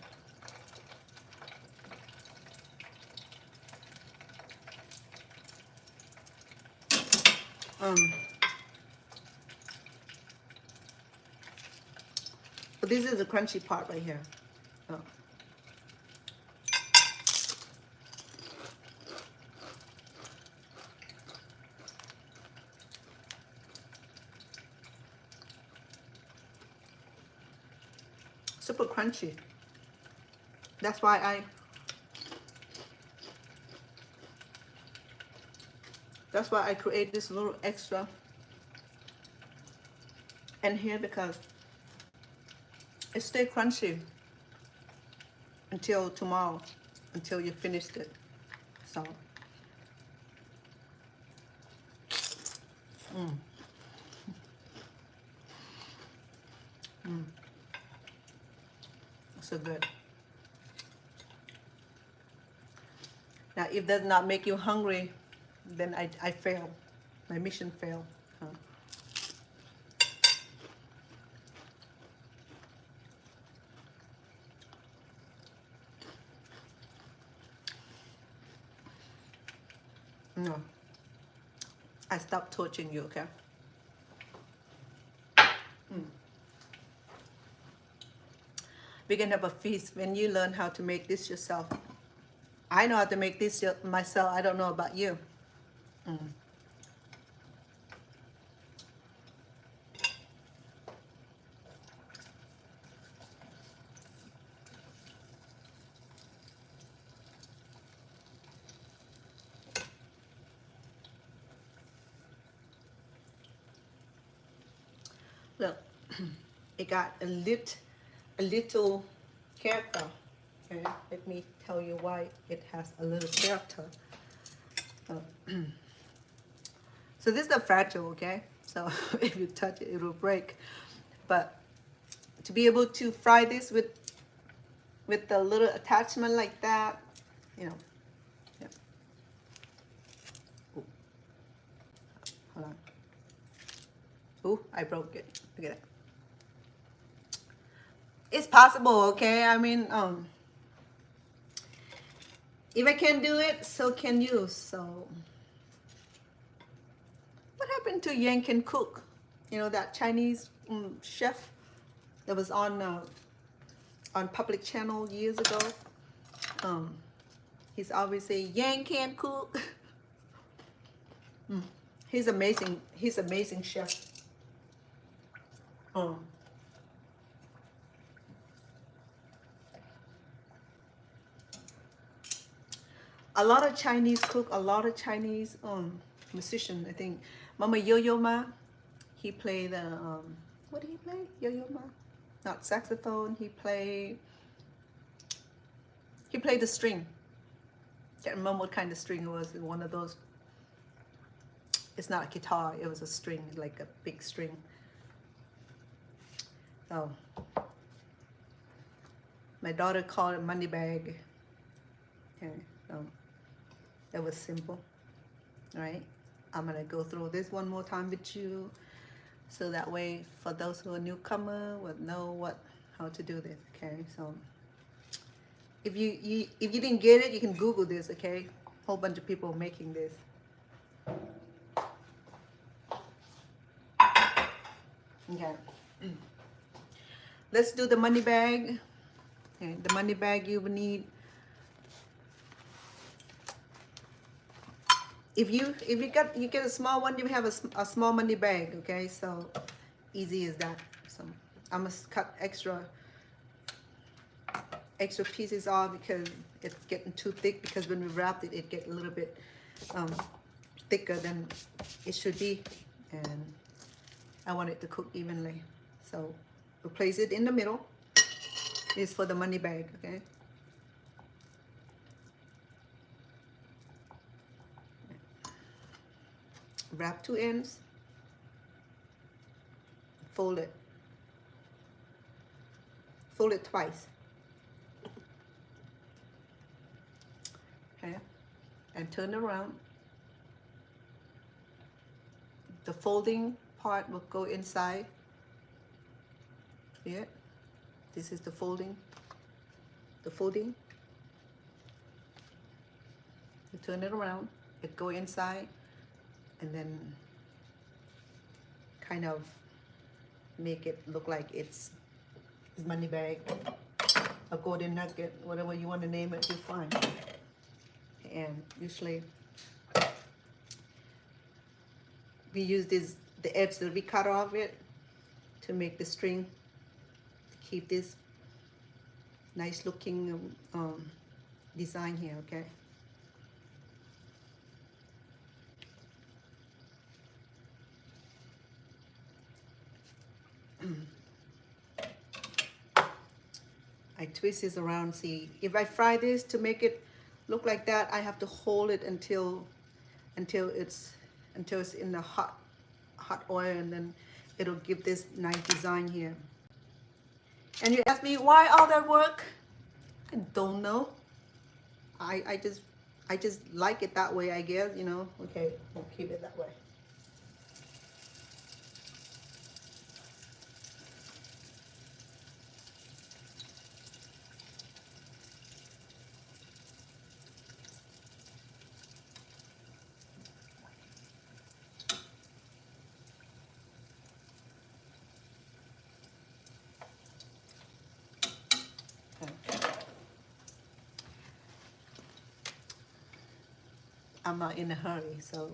But this is the crunchy part right here. Oh. Super crunchy. That's why I create this little extra in here, because it stay crunchy until tomorrow, until you finished it. So so good. Now, if that does not make you hungry, then I fail. My mission failed. No. I stopped torturing you, okay? We can have a feast when you learn how to make this yourself. I know how to make this myself. I don't know about you. Look, it got a little character. Okay, let me tell you why it has a little character. So this is fragile, okay? So if you touch it, it will break. But to be able to fry this with the little attachment like that, you know. Yeah. Ooh. Hold on. Ooh, I broke it. Look at that. It's possible, okay? I mean, if I can do it, so can you. So, what happened to Yang Can Cook? You know, that Chinese chef that was on public channel years ago. He's always saying, Yang can cook. He's amazing. He's amazing chef. A lot of Chinese cook, a lot of Chinese musician. I think Mama Yo-Yo Ma, he played the what did he play? Yo-Yo Ma, not saxophone. He played the string. Can't remember what kind of string it was. One of those. It's not a guitar. It was a string, like a big string. So my daughter called it money bag. Okay, so that was simple. All right, I'm gonna go through this one more time with you, so that way for those who are newcomer will know how to do this. Okay, so if you didn't get it, you can Google this. Okay, whole bunch of people making this. Okay, let's do the money bag. Okay, the money bag you will need. If you get a small one, you have a small money bag. Okay, so easy as that. So I must cut extra pieces off because it's getting too thick, because when we wrapped it, it get a little bit thicker than it should be, and I want it to cook evenly. So we'll place it in the middle. This is for the money bag. Okay, wrap two ends, fold it twice. Okay, and turn it around. The folding part will go inside here. This is the folding. You turn it around, it go inside, and then kind of make it look like it's money bag, a golden nugget, whatever you want to name it, you're fine. And usually we use the edge that we cut off it to make the string, to keep this nice looking design here. Okay, I twist this around. See, if I fry this to make it look like that, I have to hold it until it's in the hot oil, and then it'll give this nice design here. And you ask me why all that work? I don't know. I just like it that way, I guess, you know. Okay, we'll keep it that way. I'm not in a hurry, so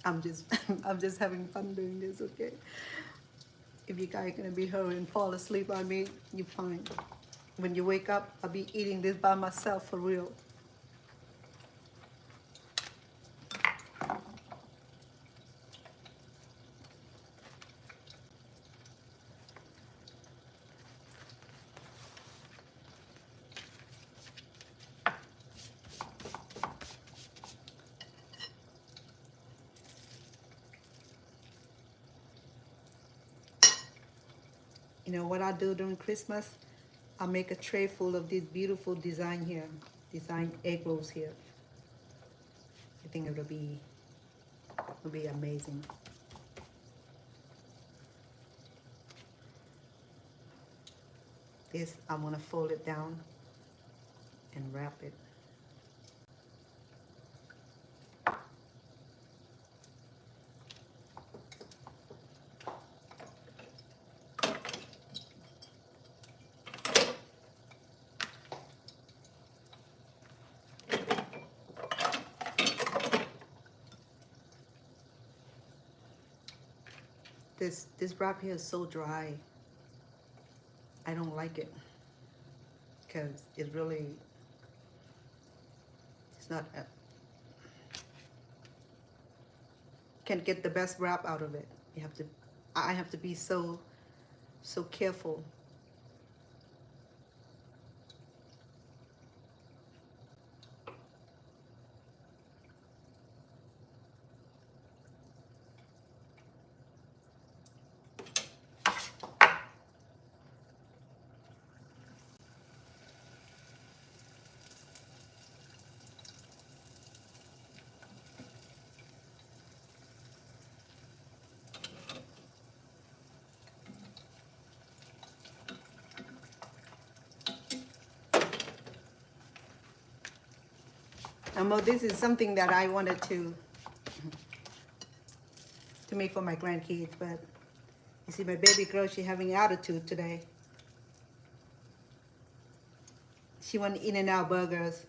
I'm just having fun doing this. Okay, if you guys gonna be hurrying and fall asleep on me, you're fine. When you wake up, I'll be eating this by myself for real. You know what I do during Christmas? I make a tray full of these beautiful design egg rolls here. I think it'll be amazing. This, I'm gonna fold it down and wrap it. This wrap here is so dry. I don't like it because it's not can't get the best wrap out of it. I have to be so careful. Well, this is something that I wanted to make for my grandkids, but you see my baby girl, she having attitude today. She want In-N-Out burgers.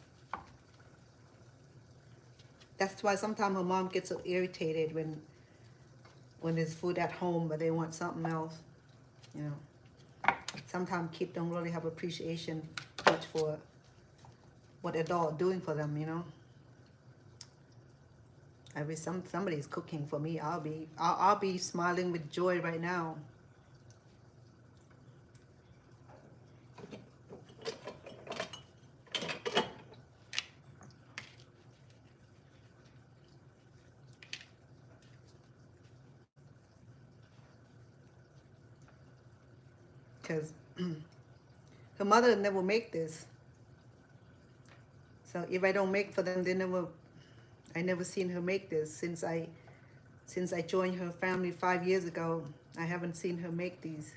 That's why sometimes her mom gets so irritated when there's food at home, but they want something else. You know, sometimes kids don't really have appreciation much for what adult doing for them. You know, I wish somebody's cooking for me. I'll be smiling with joy right now. Because her mother never make this. So if I don't make for them, I never seen her make this since I joined her family 5 years ago. I haven't seen her make these.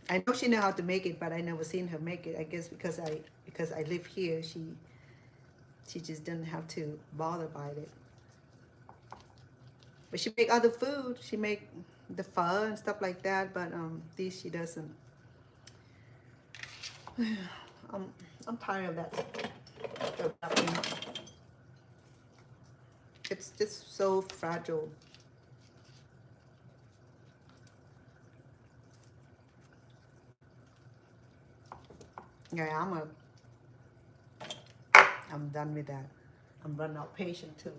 I know she know how to make it, but I never seen her make it. I guess because I live here, she just didn't have to bother by it. But she make other food. She make the pho and stuff like that, but these she doesn't. I'm tired of that. It's just so fragile. Yeah, I'm done with that. I'm running out of patience too.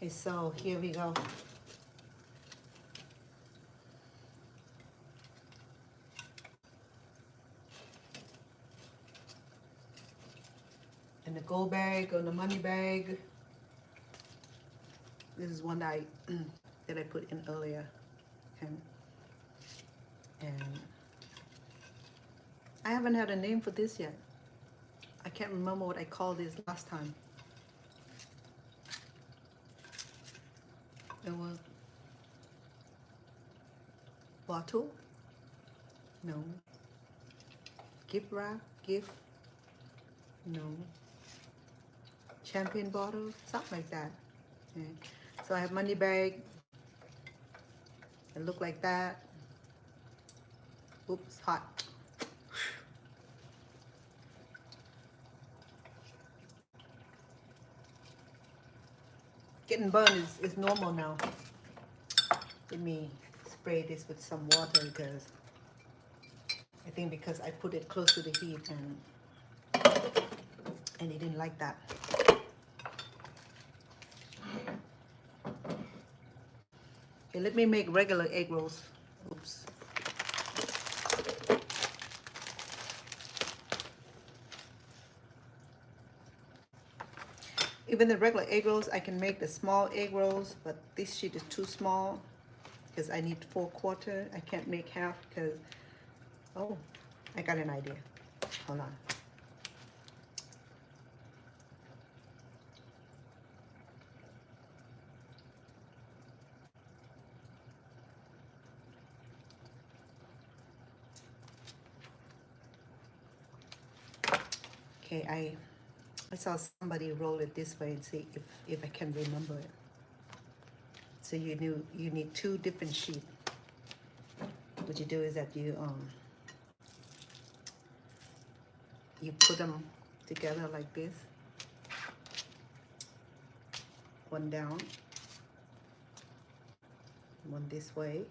Okay, so here we go. In the go bag or the money bag. This is one that I put in earlier. Okay. And I haven't had a name for this yet. I can't remember what I called this last time. It was bottle? No. Gift wrap? Gift? No. Champagne bottle? Something like that. Okay. So I have money bag. It look like that. Oops, hot. Getting burned is normal now. Let me spray this with some water because I think because I put it close to the heat and it didn't like that. Okay, let me make regular egg rolls. Oops. Even the regular egg rolls, I can make the small egg rolls, but this sheet is too small because I need 4/4. I can't make half because, oh, I got an idea. Hold on. Okay, I saw somebody roll it this way and see if I can remember it. So you need 2 different sheets. What you do is that you put them together like this. One down, one this way.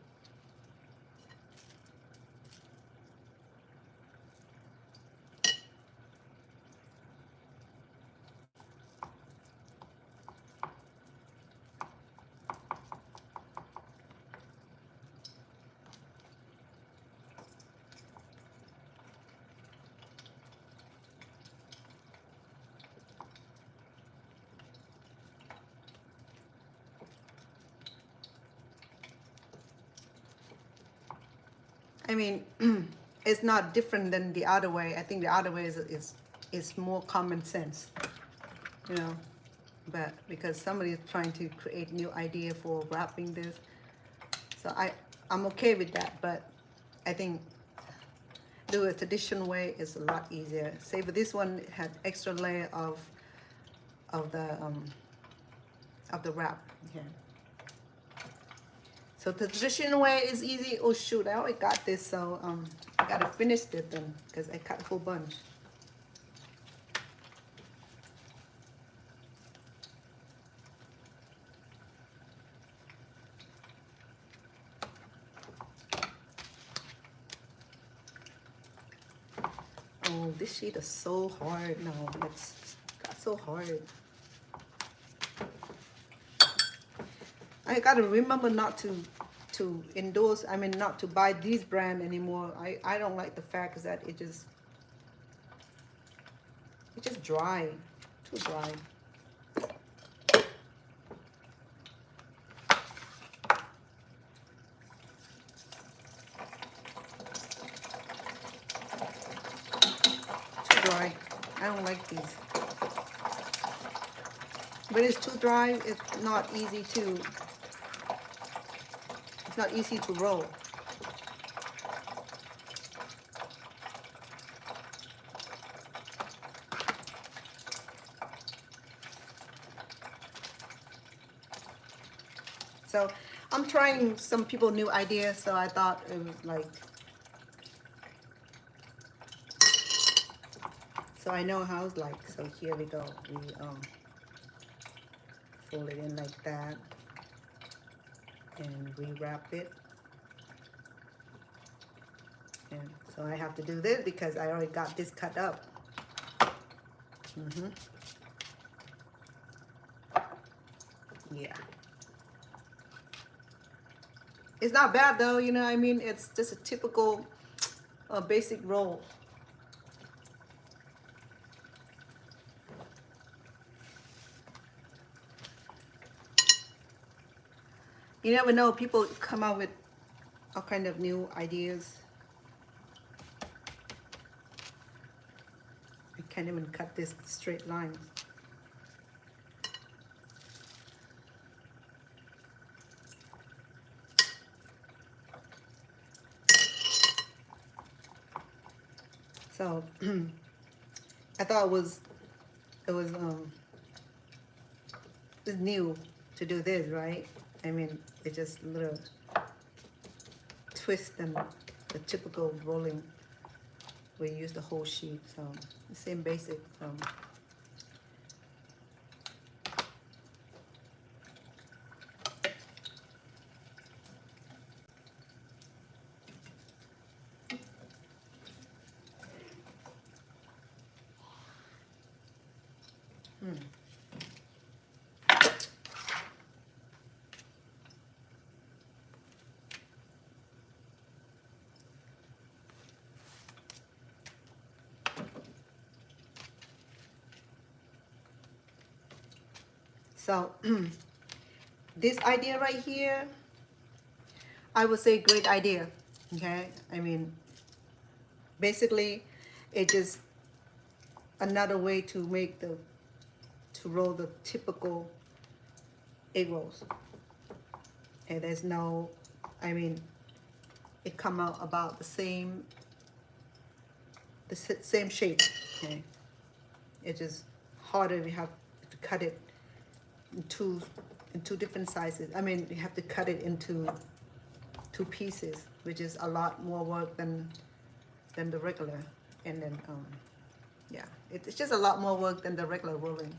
I mean, it's not different than the other way. I think the other way is more common sense, you know. But because somebody is trying to create new idea for wrapping this, so I'm okay with that. But I think do a traditional way is a lot easier. Say, but this one had extra layer of the wrap. Okay. So the traditional way is easy. Oh shoot, I already got this, so I gotta finish it then because I cut a whole bunch. Oh, this sheet is so hard now. It's got so hard. I gotta remember not to endorse. I mean, not to buy these brand anymore. I don't like the fact that it's just dry, too dry. Too dry. I don't like these. When it's too dry, it's not easy to roll. So I'm trying some people new ideas, so I thought it was like, so I know how it's like. So here we go. We fold it in like that, and we wrap it. And so I have to do this because I already got this cut up. Yeah. It's not bad though, you know what I mean? It's just a typical basic roll. You never know, people come out with all kind of new ideas. I can't even cut this straight line. So I thought it was it's new to do this, right? I mean, it's just a little twist and the typical rolling where you use the whole sheet. So the same basic. So this idea right here, I would say great idea. Okay, I mean, basically, it just another way to make to roll the typical egg rolls. And there's no, I mean, it come out about the same shape. Okay, it's just harder. We have to cut it in two different sizes. I mean, you have to cut it into 2 pieces, which is a lot more work than the regular. And then yeah, it's just a lot more work than the regular rolling.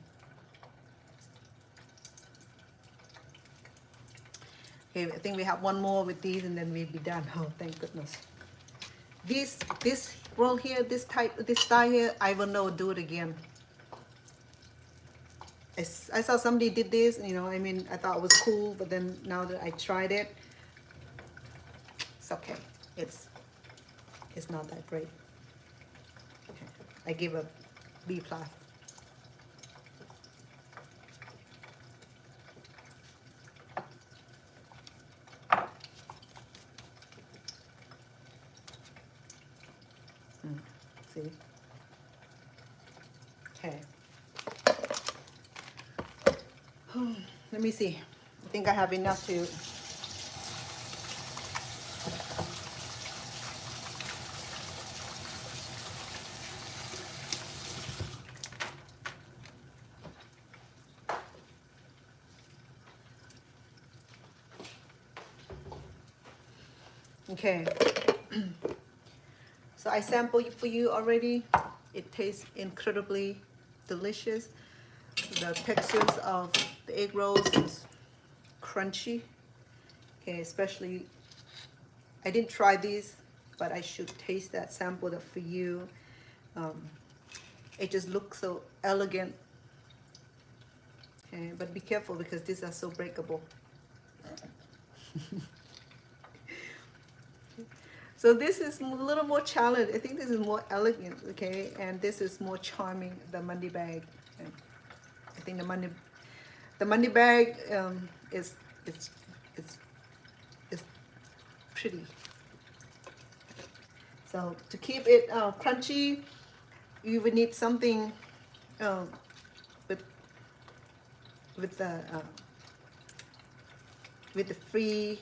Okay, I think we have one more with these and then we'll be done. Oh, thank goodness. This roll here, this style here, I will never do it again. I saw somebody did this, you know, I mean, I thought it was cool, but then now that I tried it, it's okay. It's not that great. Okay. I give a B+. see. Okay. Let me see. I think I have enough to. Okay. So I sampled for you already. It tastes incredibly delicious. The textures of the egg rolls is crunchy. Okay, especially, I didn't try these, but I should taste that sample that for you. It just looks so elegant. Okay, but be careful because these are so breakable. So this is a little more challenging. I think this is more elegant, okay, and this is more charming. The Monday bag. And I think the Monday bag is pretty. So to keep it crunchy, you would need something with the free.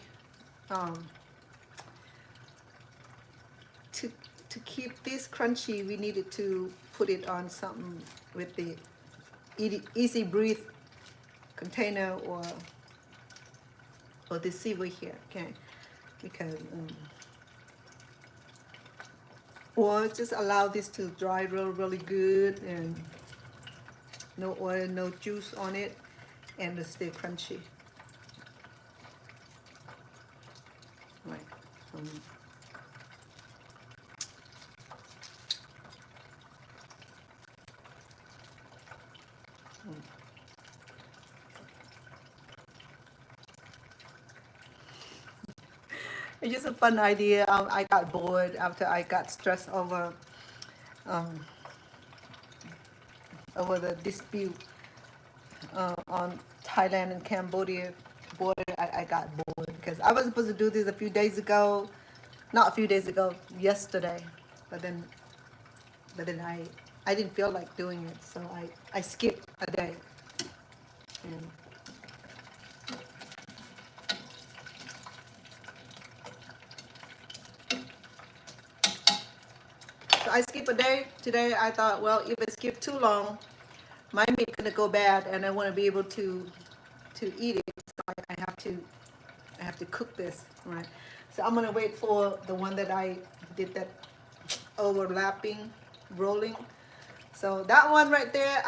To keep this crunchy, we needed to put it on something with the easy breathe container or this silver here, okay? Because or just allow this to dry really good and no oil, no juice on it, and it's still crunchy. Right. It's just a fun idea. I got bored after I got stressed over the dispute on Thailand and Cambodia border. I got bored because I was supposed to do this a few days ago, not a few days ago, yesterday, but then I didn't feel like doing it, so I skipped a day. And so I skip a day today. I thought, well, if I skip too long, my meat gonna go bad, and I want to be able to eat it. So I have to cook this, right? So I'm gonna wait for the one that I did that overlapping rolling. So that one right there,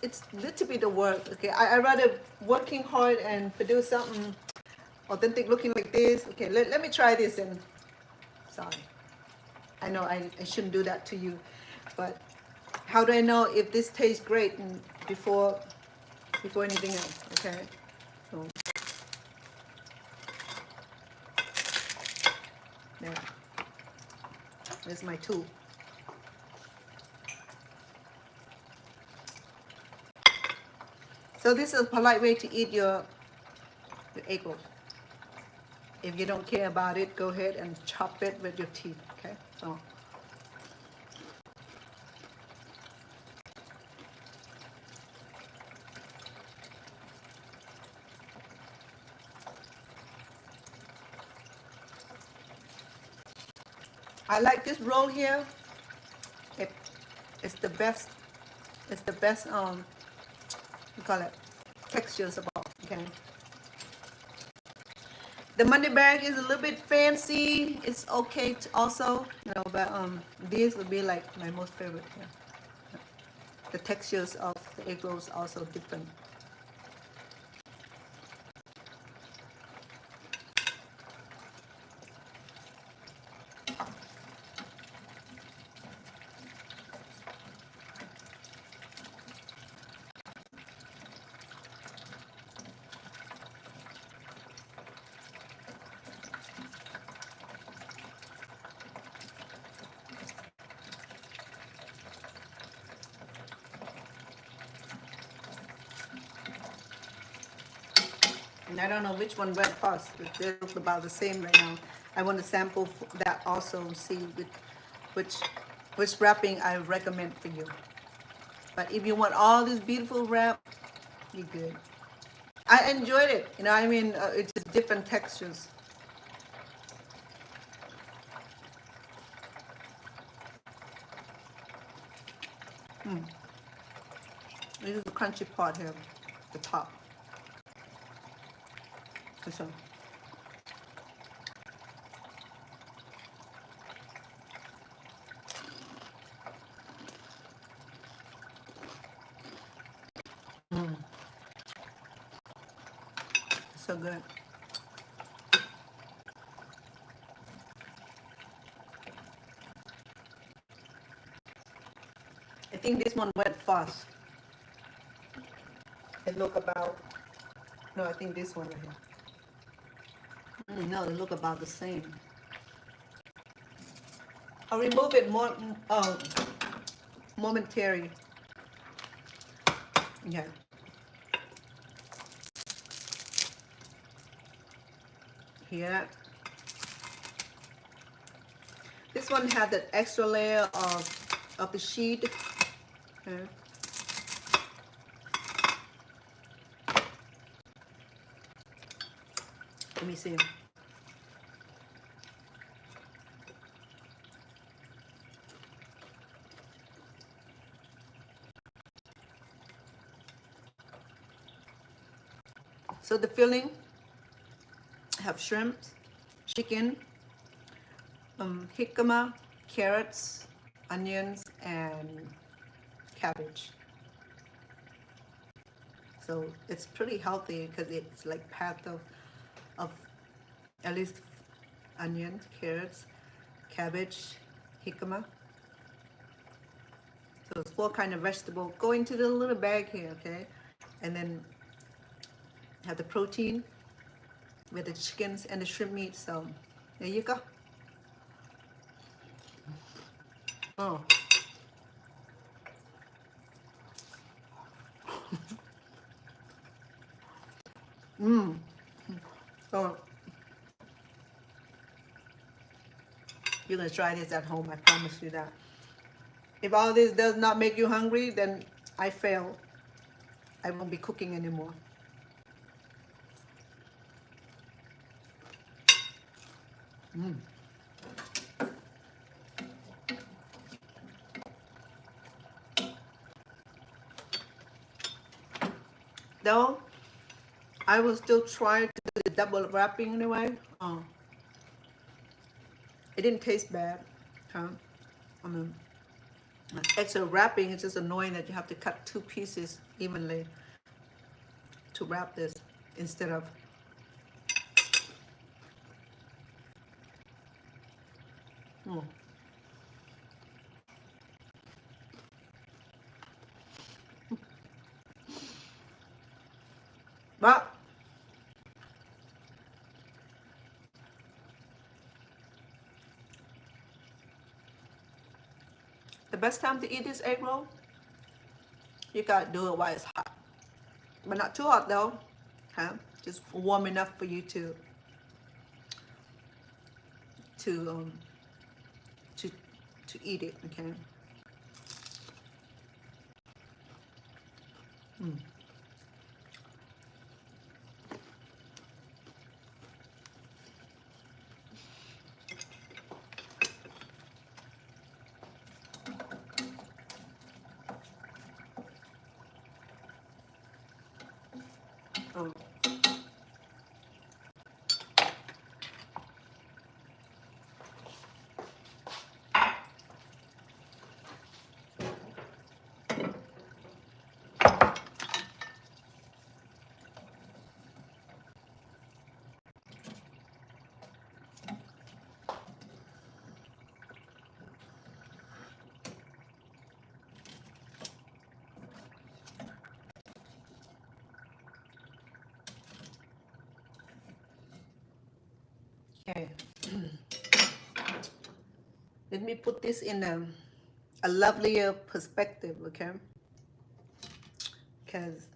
it's a little bit of work. Okay, I rather working hard and produce something authentic looking like this. Okay, let me try this. And sorry, I know I shouldn't do that to you, but how do I know if this tastes great and before anything else? Okay, so there, there's my tool. So this is a polite way to eat your egg roll. If you don't care about it, go ahead and chop it with your teeth. Okay, so. I like this roll here. It's the best. It's the best. We call it textures about. Okay. The money bag is a little bit fancy. It's okay to also, but these would be like my most favorite. Yeah. The textures of the egg rolls also different. And I don't know which one went first. They look about the same right now. I want to sample that also and see which wrapping I recommend for you. But if you want all this beautiful wrap, you're good. I enjoyed it. You know, I mean, it's just different textures. This is the crunchy part here, the top. So, so good. I think this one went fast. It look about, no, I think this one right here. No, they look about the same. I'll remove it more momentary. Yeah. Hear that? This one had that extra layer of the sheet. Okay. Let me see. So the filling have shrimp, chicken, jicama, carrots, onions, and cabbage. So it's pretty healthy because it's like packed of at least onions, carrots, cabbage, jicama. So it's 4 kind of vegetable. Go into the little bag here, okay? And then have the protein with the chickens and the shrimp meat. So there you go. Oh. So you're gonna try this at home, I promise you that. If all this does not make you hungry, then I fail. I won't be cooking anymore. Though I will still try to do the double wrapping anyway. It didn't taste bad. Huh? I mean, extra wrapping is just annoying that you have to cut 2 pieces evenly to wrap this instead of but the best time to eat this egg roll, you gotta do it while it's hot, but not too hot though. Huh? Just warm enough for you to to eat it. Okay. Oh. Okay. Let me put this in a lovelier perspective, okay? Because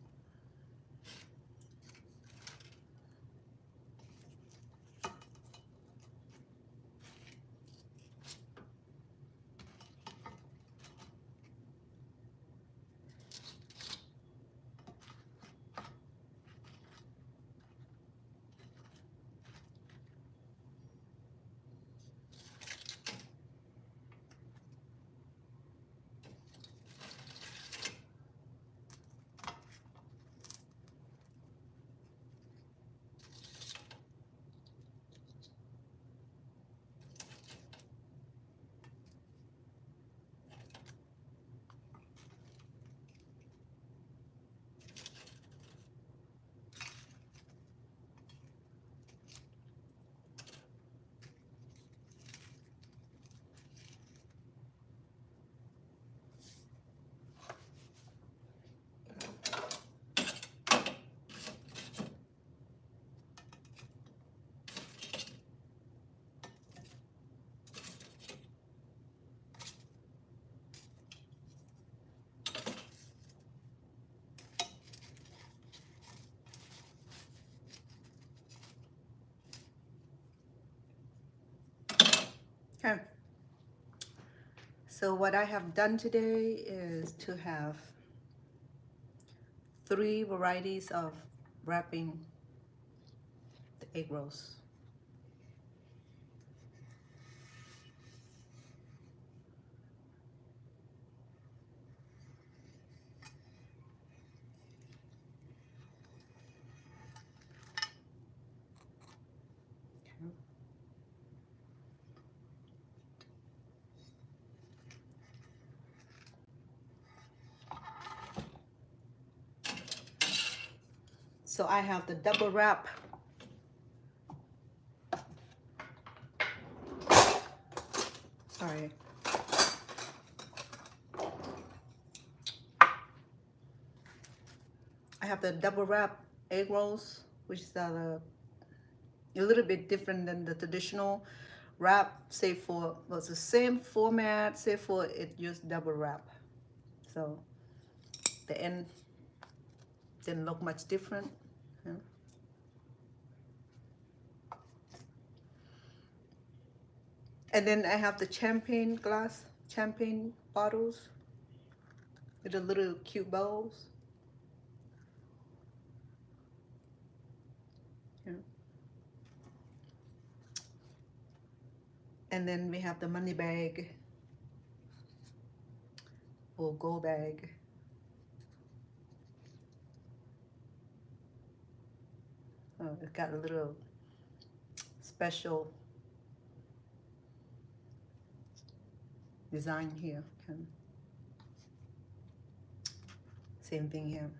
So what I have done today is to have 3 varieties of wrapping the egg rolls. So I have the double wrap. Sorry. I have the double wrap egg rolls, which is a little bit different than the traditional wrap, save for, well, it's the same format, save for it used double wrap. So the end didn't look much different. Yeah. And then I have the champagne bottles with the little cute bowls. Yeah. And then we have the money bag or go bag. Oh, it got a little special design here. Okay. Same thing here.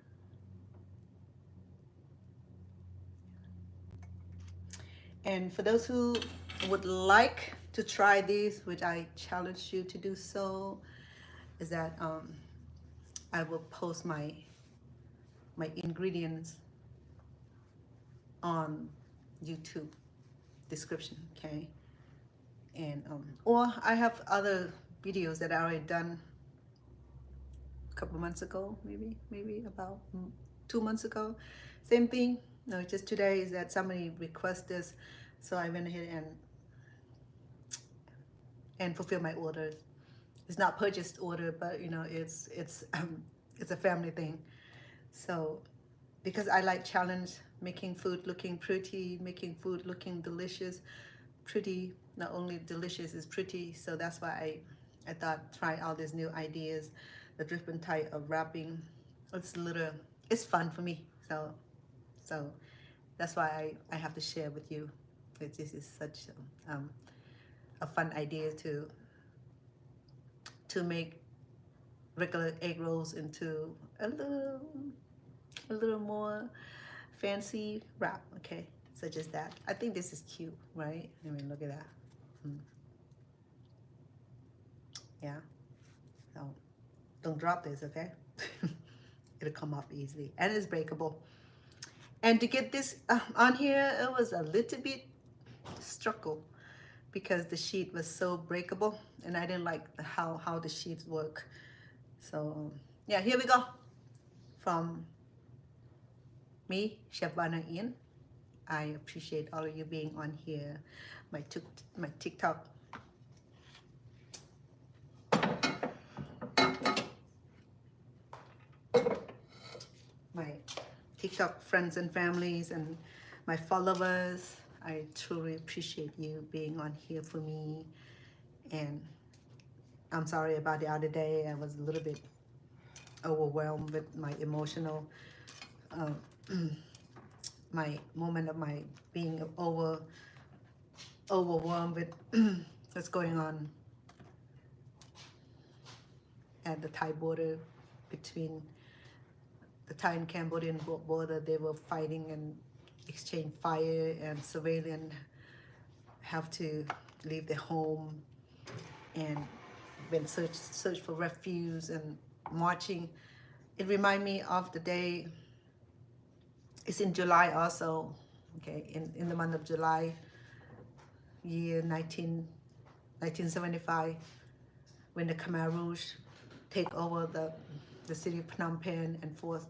And for those who would like to try these, which I challenge you to do so, is that I will post my ingredients on YouTube description, okay? And or I have other videos that I already done a couple months ago, maybe about 2 months ago. Same thing. No, just today is that somebody requested this, so I went ahead and fulfilled my orders. It's not purchased order, but you know, it's a family thing. So because I like challenge, making food looking pretty, making food looking delicious, pretty, not only delicious, is pretty. So that's why I thought try all these new ideas, the different type of wrapping. It's fun for me. So that's why I have to share with you. This is such a fun idea to make regular egg rolls into a little more fancy wrap, okay? Such as that. I think this is cute, right? I mean, look at that. Yeah. So don't drop this, okay? It'll come off easily, and it's breakable. And to get this on here, it was a little bit struggle because the sheet was so breakable, and I didn't like how the sheets work. So yeah, here we go. From me, Chef Vanna Inn. I appreciate all of you being on here. My TikTok. My TikTok friends and families and my followers. I truly appreciate you being on here for me. And I'm sorry about the other day. I was a little bit overwhelmed with my emotional, my moment of my being overwhelmed with what's going on at the Thai border, between the Thai and Cambodian border. They were fighting and exchange fire, and civilians have to leave their home and been search for refuge and marching. It reminds me of the day. It's in July also, okay, in the month of July, year 1975, when the Khmer Rouge take over the city of Phnom Penh and force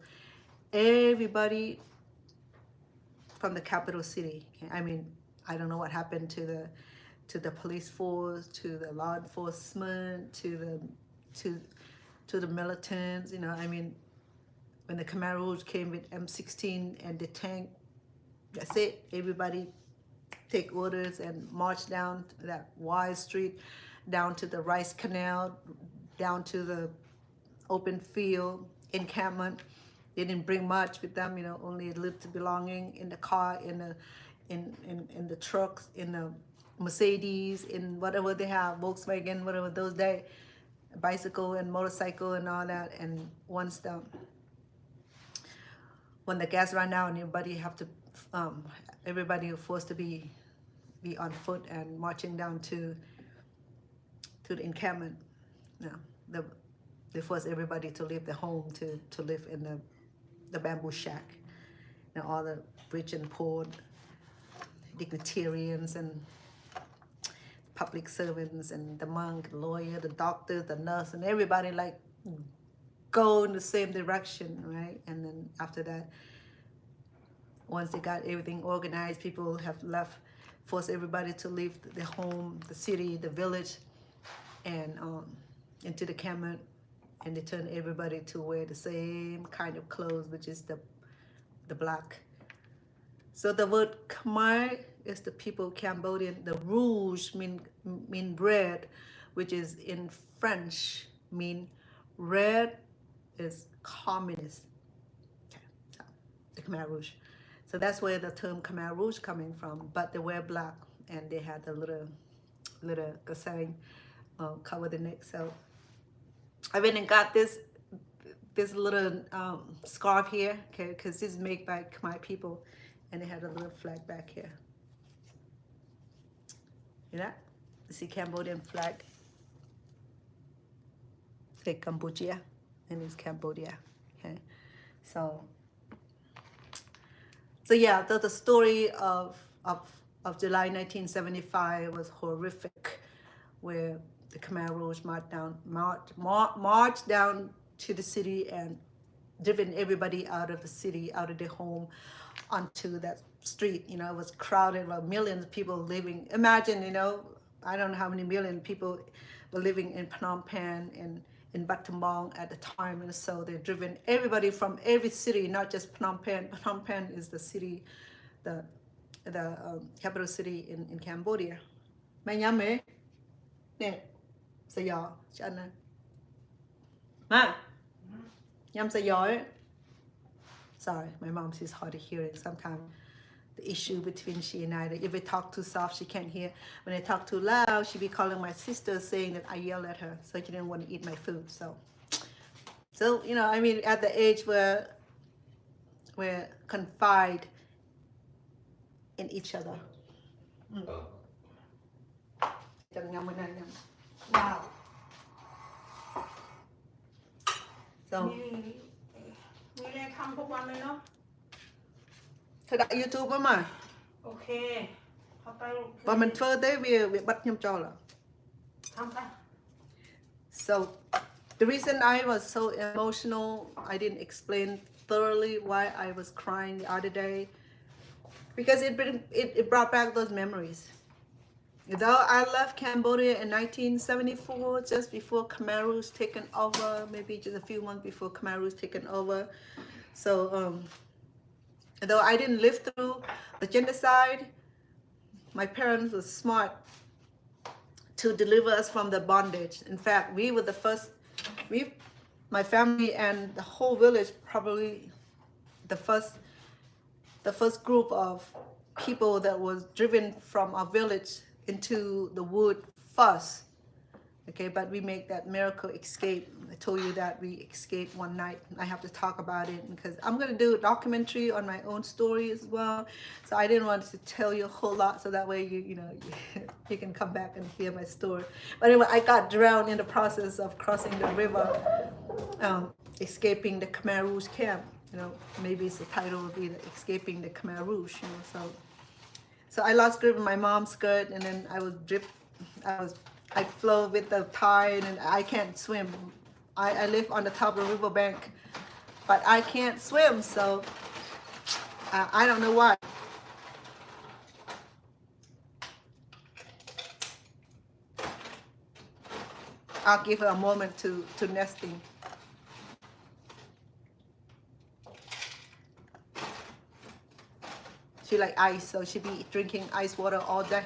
everybody from the capital city. Okay? I mean, I don't know what happened to to the police force, to the law enforcement, to the militants. You know, I mean, when the Khmer Rouge came with M16 and the tank, that's it. Everybody take orders and march down that wide street, down to the rice canal, down to the open field encampment. They didn't bring much with them, you know, only a little belonging in the car, in the trucks, in the Mercedes, in whatever they have, Volkswagen, whatever those days, bicycle and motorcycle and all that. And once when the gas ran out, and everybody was forced to be on foot and marching down to the encampment. You know, they forced everybody to leave their home to live in the bamboo shack. You know, all the rich and poor, dignitarians and public servants and the monk, the lawyer, the doctor, the nurse, and everybody like go in the same direction, right? And then after that, once they got everything organized, people have left, forced everybody to leave their home, the city, the village, and into the encampment, and they turned everybody to wear the same kind of clothes, which is the black. So the word Khmer is the people Cambodian. The rouge mean red, which is in French mean red is communist. Okay, so the Khmer Rouge. So that's where the term Khmer Rouge coming from. But they wear black, and they had a little kasang cover the neck. So I went and got this little scarf here, okay, because this is made by Khmer people, and it had a little flag back here. You know, you see Cambodian flag. Say Cambodia, and it's Cambodia. Okay, so yeah, the story of July 1975 was horrific, where the Khmer Rouge marched down to the city and driven everybody out of the city, out of their home, onto that street. You know, it was crowded, like millions of people living. Imagine, you know, I don't know how many million people were living in Phnom Penh and in Battambang at the time. And so they're driven everybody from every city, not just Phnom Penh. Phnom Penh is the city, the capital city in Cambodia. Manyame, ne, sayo, chana. Ma, yam sayo. Sorry, my mom, she's hard of hearing. Sometimes the issue between she and I, that if I talk too soft, she can't hear. When I talk too loud, she be calling my sister, saying that I yell at her, so she didn't want to eat my food. So you know, I mean, at the age where we're confide in each other. Wow. So. มีอะไรทำทุกวันเลยเนาะ Thôi đặt YouTube á mà. โอเคเข้าไป Và mình phơ tới việc bắt nhâm cho là. ทำไป So the reason I was so emotional, I didn't explain thoroughly why I was crying the other day, because it brought back those memories. Though I left Cambodia in 1974, just before Khmer Rouge taken over, maybe just a few months before Khmer Rouge taken over. So though I didn't live through the genocide, my parents were smart to deliver us from the bondage. In fact, we were the first, my family and the whole village, probably the first group of people that was driven from our village into the wood first. Okay, but we make that miracle escape. I told you that we escaped one night. I have to talk about it because I'm going to do a documentary on my own story as well. So I didn't want to tell you a whole lot, so that way you can come back and hear my story. But anyway, I got drowned in the process of crossing the river, escaping the Khmer Rouge camp. You know, maybe the title would be Escaping the Khmer Rouge. You know, so I lost grip of my mom's skirt, and then I flow with the tide, and I can't swim. I live on the top of the riverbank, but I can't swim, so I don't know why. I'll give her a moment to nesting. She like ice, so she be drinking ice water all day.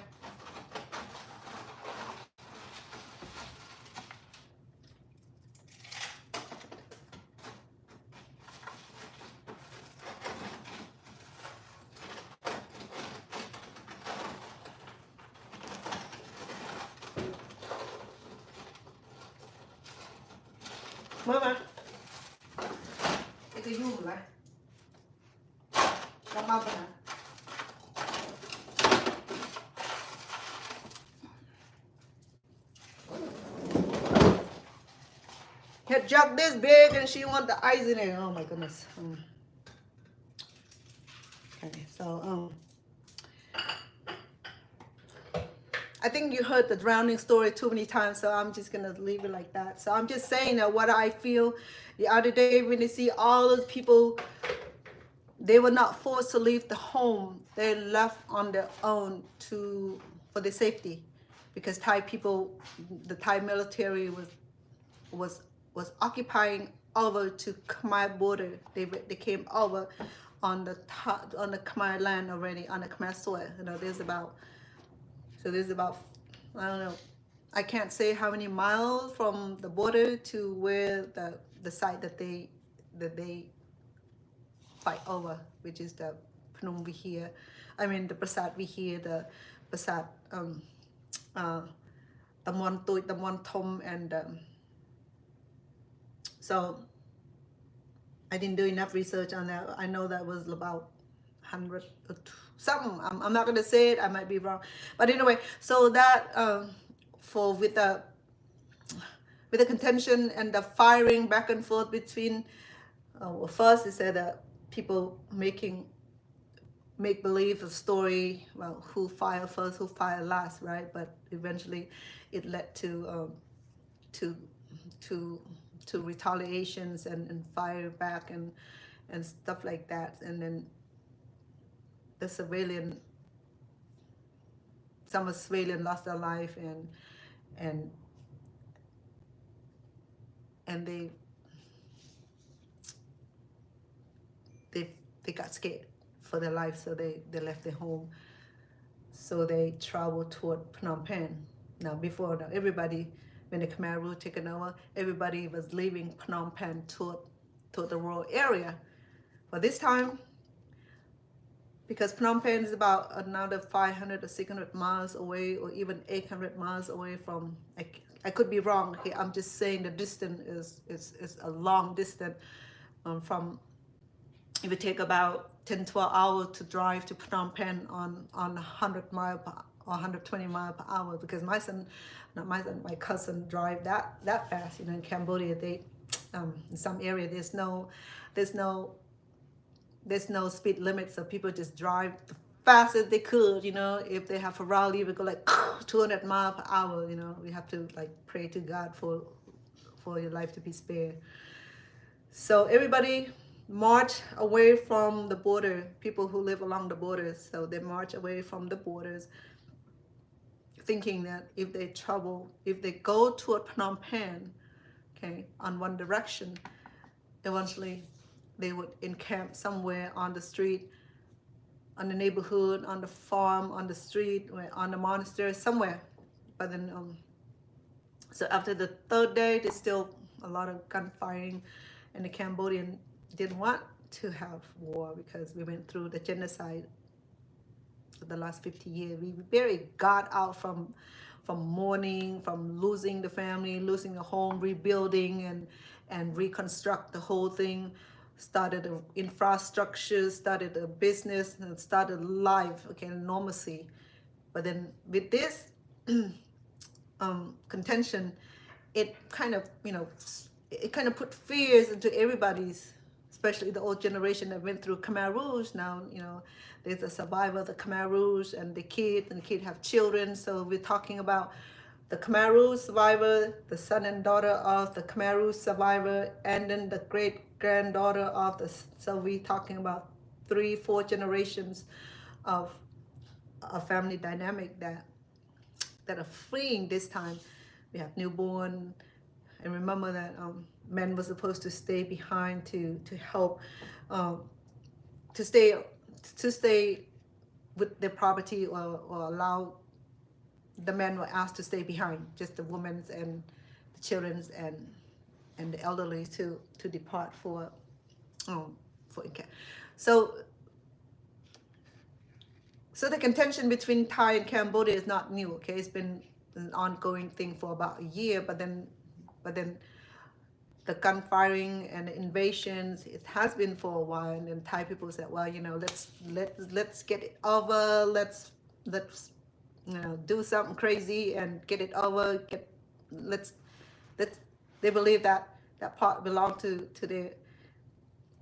Mama, cái dung lại, làm bao nhiêu? Had jug this big and she want the ice in it. Oh my goodness. Okay, so I think you heard the drowning story too many times, so I'm just gonna leave it like that. So I'm just saying that what I feel the other day when you see all those people, they were not forced to leave the home. They left on their own for their safety, because Thai people, the Thai military was occupying over to Khmer border. They came over on the Khmer land already, on the Khmer soil. You know, there's about I don't know, I can't say how many miles from the border to where the site that they fight over, which is the Phnom Vihir. I mean the Prasad Vihir, the Prasad the Mon Tui, the Mon Thom, and so I didn't do enough research on that. I know that was about 100 or something. I'm not gonna say it. I might be wrong, but anyway. So that with the contention and the firing back and forth between first they said that people make believe a story, well, who fired first, who fired last, right? But eventually it led to retaliations and fire back and stuff like that. And then the some civilian lost their life, and they got scared for their life, so they left their home. So they traveled toward Phnom Penh. Now everybody, when the Khmer rule taken over, everybody was leaving Phnom Penh toward the rural area. But this time, because Phnom Penh is about another 500 or 600 miles away, or even 800 miles away from, I could be wrong, okay, I'm just saying the distance is a long distance from, it would take about 10-12 hours to drive to Phnom Penh on 100 mile per, or 120 mile per hour, because my cousin drive that fast. You know, in Cambodia, they in some area there's no speed limit, so people just drive the fastest they could. You know, if they have a rally, we go like 200 miles per hour. You know, we have to like pray to God for your life to be spared. So everybody march away from the border, people who live along the borders. So they march away from the borders, thinking that if they go toward Phnom Penh, okay, on one direction, eventually they would encamp somewhere on the street, on the neighborhood, on the farm, on the street, or on the monastery, somewhere. But then, so after the third day, there's still a lot of gunfiring, and the Cambodian didn't want to have war, because we went through the genocide for the last 50 years. We barely got out from mourning, from losing the family, losing the home, rebuilding and reconstruct the whole thing, started an infrastructure, started a business, and started life, okay, normalcy. But then with this contention, it kind of, it kind of put fears into everybody's, especially the old generation that went through Khmer Rouge. Now, there's a survivor of the Khmer Rouge, and the kid have children. So we're talking about the Khmer Rouge survivor, the son and daughter of the Khmer Rouge survivor, and then the great-granddaughter of the, so we're talking about 3-4 generations of a family dynamic that are freeing this time. We have newborn, and remember that men were supposed to stay behind to help um, to stay with their property, or allow the men were asked to stay behind, just the women's and the children's and the elderly to depart um, for so so the contention between Thai and Cambodia is not new. Okay, it's been an ongoing thing for about a year, but then the gunfiring and the invasions, it has been for a while, and then Thai people said, well, let's get it over, let's do something crazy and get it over, let's they believe that that part belonged to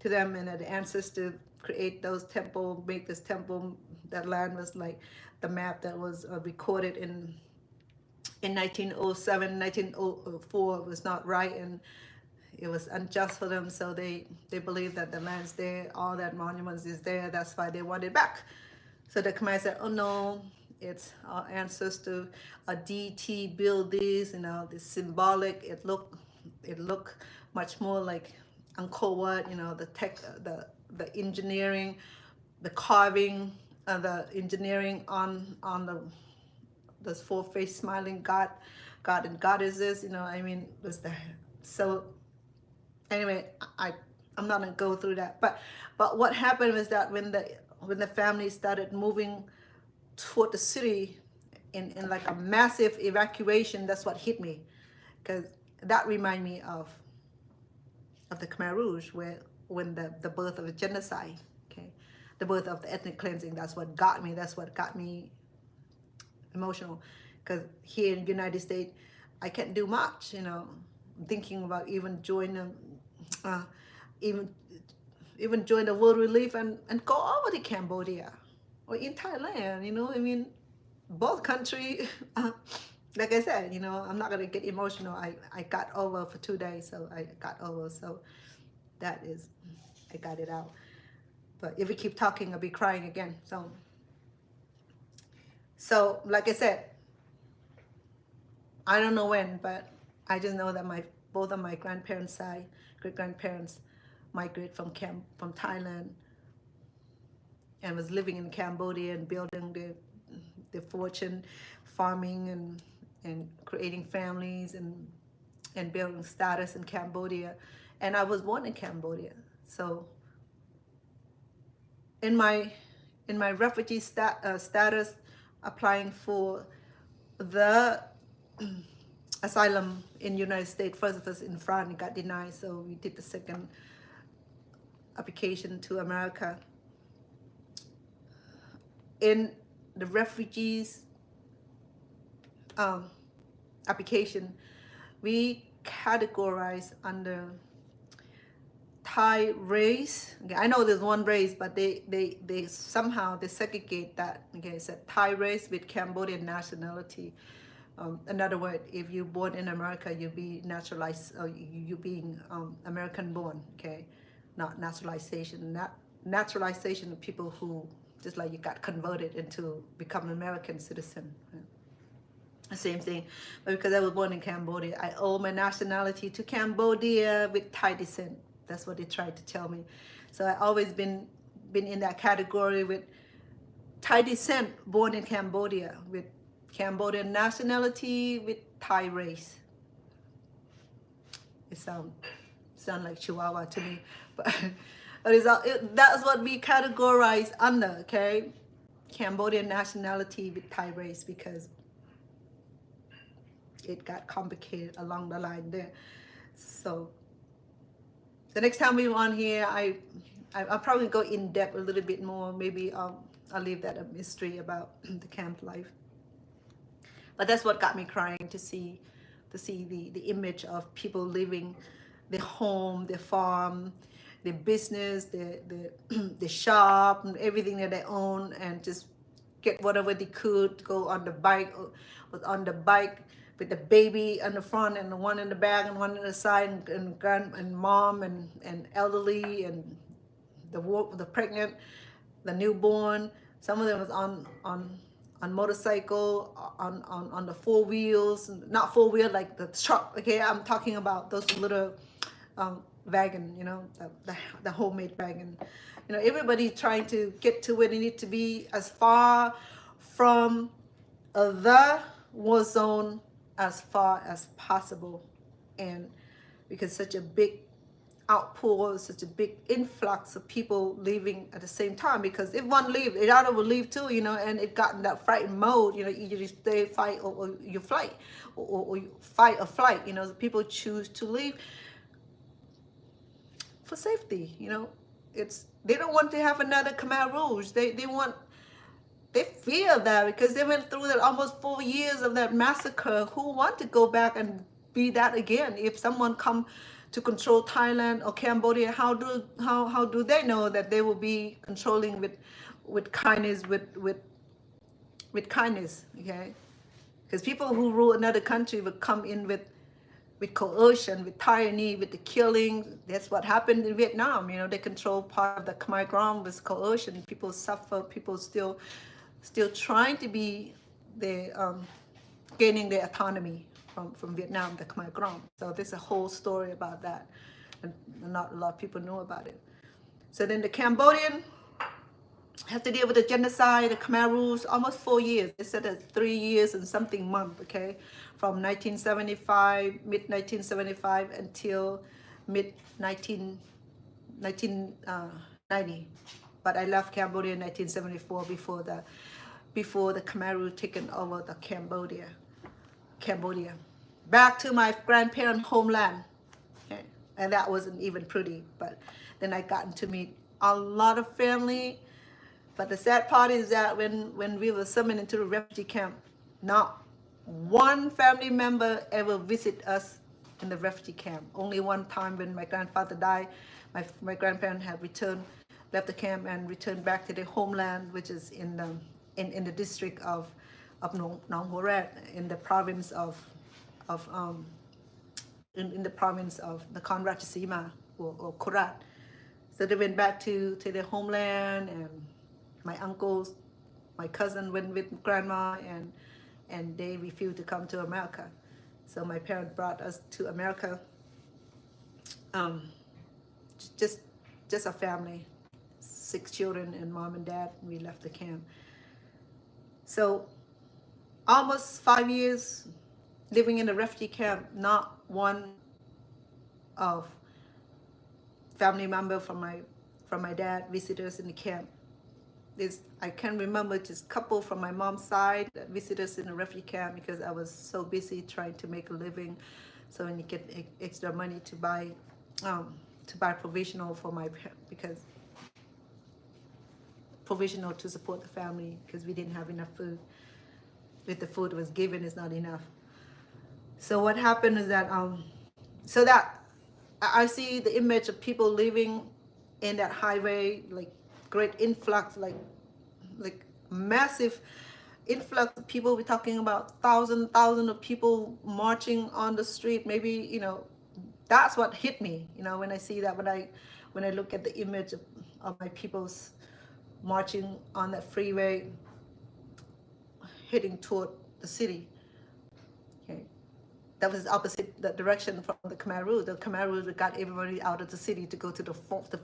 them, and that the ancestors create those temple, make this temple. That land was like the map that was recorded in 1907, 1904 was not right, and it was unjust for them. So they believe that the land's there, all that monuments is there. That's why they want it back. So the Khmer said, oh no, it's our ancestor, a deity built this, this symbolic. It look much more like Angkor Wat, the tech, the engineering, the carving, the engineering on those four-faced smiling God and goddesses. Was the so. Anyway, I'm not gonna go through that. But what happened was that when the family started moving toward the city in like a massive evacuation, that's what hit me, because that reminded me of the Khmer Rouge, when the birth of a genocide, okay, the birth of the ethnic cleansing. That's what got me emotional, because here in the United States, I can't do much. I'm thinking about even join even join the World Relief and go over to Cambodia or in Thailand. Both countries. Like I said, I'm not gonna get emotional. I got over for 2 days, so I got over. So that is, I got it out. But if we keep talking, I'll be crying again. So like I said, I don't know when, but I just know that both of my grandparents' side, great grandparents, migrated from Thailand and was living in Cambodia and building their fortune, farming and creating families and building status in Cambodia. And I was born in Cambodia. So in my refugee status, applying for the asylum in United States, first of us in France, got denied, so we did the second application to America. In the refugees application, we categorize under Thai race. Okay, I know there's one race, but they somehow they segregate that. Okay, it's a Thai race with Cambodian nationality. In other words, if you're born in America, you'll be naturalized, or you being American born. Okay, not naturalization. Naturalization of people who just like you got converted into become an American citizen. Right? Same thing, but because I was born in Cambodia, I owe my nationality to Cambodia with Thai descent. That's what they tried to tell me. So I always been in that category with Thai descent, born in Cambodia, with Cambodian nationality, with Thai race. It sound like Chihuahua to me, but that's what we categorize under. Okay, Cambodian nationality with Thai race, because it got complicated along the line there. So the next time we're on here, I'll probably go in depth a little bit more. Maybe I'll leave that a mystery about the camp life. But that's what got me crying, to see the image of people living their home, their farm, their business, their shop, and everything that they own, and just get whatever they could, go on the bike, with the baby on the front and the one in the back and one on the side, and mom and elderly and the pregnant, the newborn. Some of them was on motorcycle, on the four wheels, not four wheel like the truck. Okay, I'm talking about those little wagon, you know, the homemade wagon. You know, everybody trying to get to where they need to be as far from the war zone as far as possible. And because such a big outpour, such a big influx of people leaving at the same time, because if one leave, the other will leave too, you know, and it got in that frightened mode, you know, either you stay, fight, or you flight, or you fight or flight, you know, people choose to leave for safety, you know. They don't want to have another Khmer Rouge. They fear that because they went through that almost 4 years of that massacre. Who want to go back and be that again? If someone come to control Thailand or Cambodia, how do they know that they will be controlling with kindness, with kindness? Okay, because people who rule another country will come in with coercion, with tyranny, with the killing. That's what happened in Vietnam. You know, they control part of the Khmer ground with coercion. People suffer. People still trying to be gaining their autonomy from Vietnam, the Khmer ground. So there's a whole story about that, and not a lot of people know about it. So then the Cambodian have to deal with the genocide, the Khmer Rouge, almost 4 years. They said that 3 years and something month, okay? From 1975, mid-1975 until mid-1990. But I left Cambodia in 1974 before the Khmer Rouge taken over the Cambodia. Back to my grandparents' homeland. Okay? And that wasn't even pretty, but then I gotten to meet a lot of family. But the sad part is that when we were summoned into the refugee camp, not one family member ever visit us in the refugee camp. Only one time when my grandfather died, my grandparents had left the camp and returned back to their homeland, which is in the district of Nong Horet, in the province of in the province of the khmerfood or Korat. So they went back to their homeland, and my uncles, my cousin went with grandma, and they refused to come to America. So my parents brought us to America. Just a family, 6 children and mom and dad. We left the camp. So almost 5 years living in a refugee camp. Not one of family member from my dad visited us in the camp. I can remember just a couple from my mom's side that visited us in the refugee camp, because I was so busy trying to make a living. So when you get extra money to buy provisional for provisional to support the family, because we didn't have enough food. With the food was given is not enough. So what happened is that so that I see the image of people living in that highway, like great influx, like massive influx of people. We're talking about thousands of people marching on the street. Maybe, you know, that's what hit me, you know, when I see that, when I look at the image of my people's marching on that freeway heading toward the city. Okay, that was opposite the direction from the Khmer Rouge. The Khmer Rouge got everybody out of the city to go to the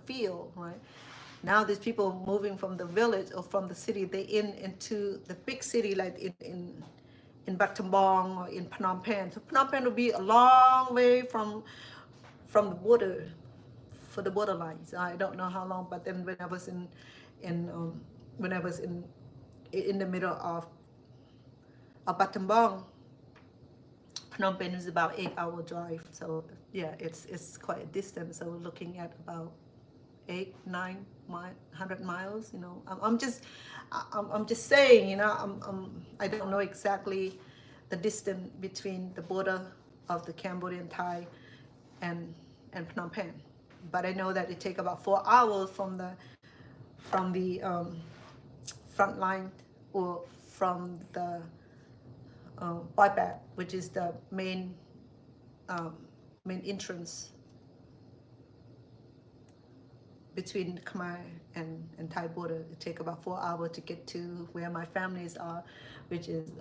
field, right? Now these people moving from the village or from the city, they into the big city, like in Battambang or in Phnom Penh. So Phnom Penh will be a long way from the border, for the borderlines. I don't know how long, but then when I was in the middle of Battambang, Phnom Penh is about 8-hour drive. So yeah, it's quite a distance. So we're looking at about 100 miles. You know, I'm just saying. You know, I don't know exactly the distance between the border of the Cambodian Thai and Phnom Penh, but I know that it takes about 4 hours from the front line, or from the Boypat, which is the main entrance between Khmer and Thai border. It take about 4 hours to get to where my families are, which is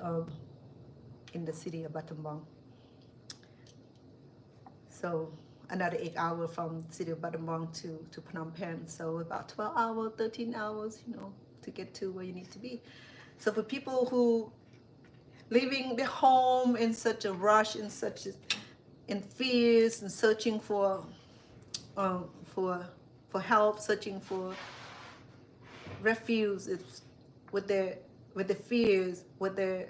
in the city of Battambang. So another 8 hours from the city of Battambang to Phnom Penh. So about 12 hours, 13 hours, you know, to get to where you need to be. So for people who leaving their home in such a rush, in fears and searching for help, searching for refuge, it's with the fears, with the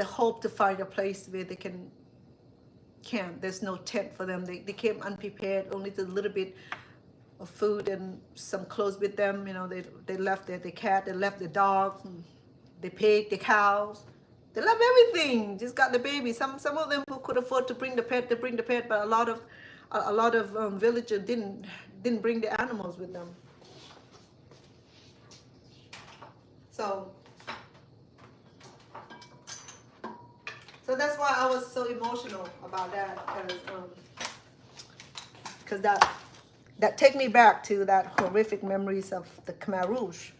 hope to find a place where they can camp. There's no tent for them. They came unprepared, only a little bit of food and some clothes with them. You know, they left their cat, they left the dogs, and the pig, the cows. They left everything. Just got the baby. Some of them who could afford to bring the pet, they bring the pet, but a lot of villagers didn't bring the animals with them. So that's why I was so emotional about that, because that take me back to that horrific memories of the Khmer Rouge.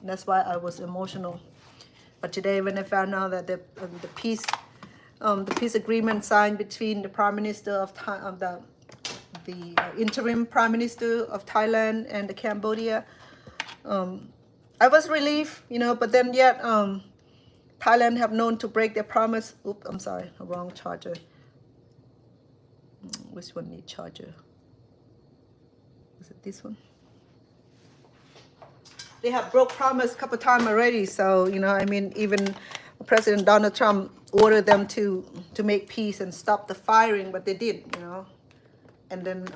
And that's why I was emotional. But today, when I found out that the peace agreement signed between the Prime Minister of the interim Prime Minister of Thailand and the Cambodia, I was relieved, you know. But then yet, Thailand have known to break their promise. Oops, I'm sorry, wrong charger. Which one need charger? Is it this one? They have broke promise a couple times already. So, you know, I mean, even President Donald Trump ordered them to make peace and stop the firing, but they did, you know. And then,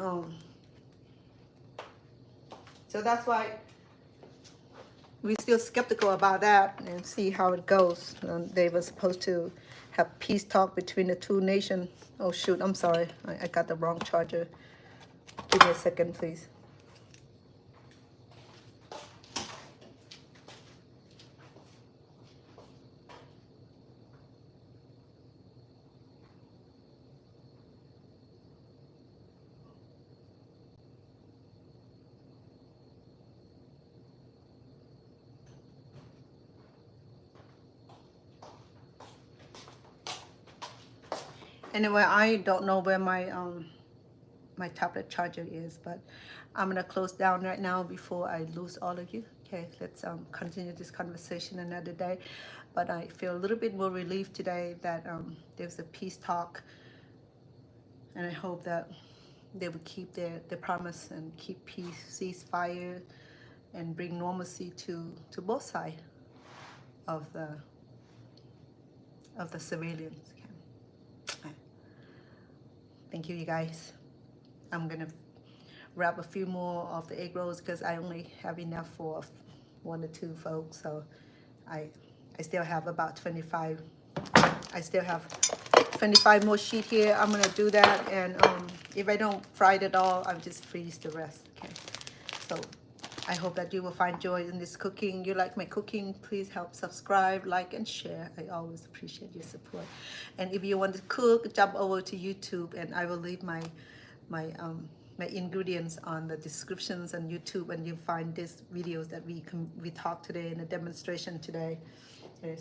so that's why we're still skeptical about that and see how it goes. They were supposed to have peace talk between the two nations. Oh shoot, I'm sorry, I got the wrong charger. Give me a second, please. Anyway, I don't know where my my tablet charger is, but I'm gonna close down right now before I lose all of you. Okay, let's continue this conversation another day. But I feel a little bit more relieved today that there's a peace talk, and I hope that they will keep their promise and keep peace, ceasefire, and bring normalcy to both sides of the civilians. Okay. Thank you, you guys. I'm gonna wrap a few more of the egg rolls because I only have enough for 1 or 2 folks. So I still have about 25. I still have 25 more sheet here. I'm gonna do that, and if I don't fry it all, I'll just freeze the rest. Okay. So I hope that you will find joy in this cooking. You like my cooking, please help subscribe, like, and share. I always appreciate your support. And if you want to cook, jump over to YouTube, and I will leave my ingredients on the descriptions on YouTube, and you'll find these videos that we talked today in a demonstration today. Okay,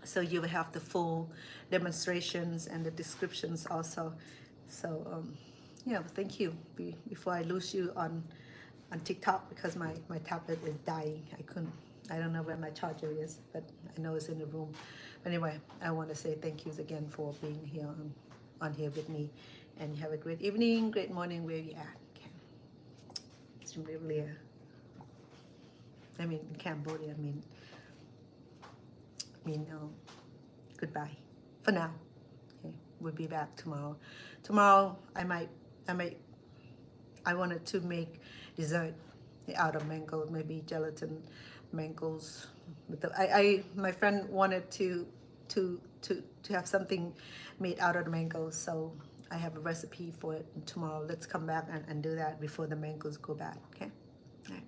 so you will have the full demonstrations and the descriptions also. So yeah, thank you. Before I lose you on TikTok, because my tablet is dying. I don't know where my charger is, but I know it's in the room. Anyway, I want to say thank yous again for being here on here with me, and you have a great evening, great morning where you at. Okay. It's really in Cambodia. Goodbye for now. Okay, we'll be back tomorrow. Tomorrow I wanted to make dessert out of mango, maybe gelatin mangoes. My friend wanted to have something made out of the mangoes, so I have a recipe for it. And tomorrow, let's come back and do that before the mangoes go bad. Okay. All right.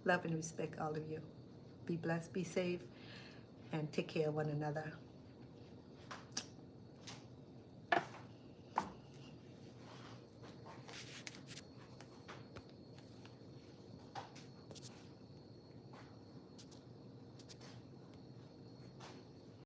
Love and respect all of you. Be blessed, be safe, and take care of one another.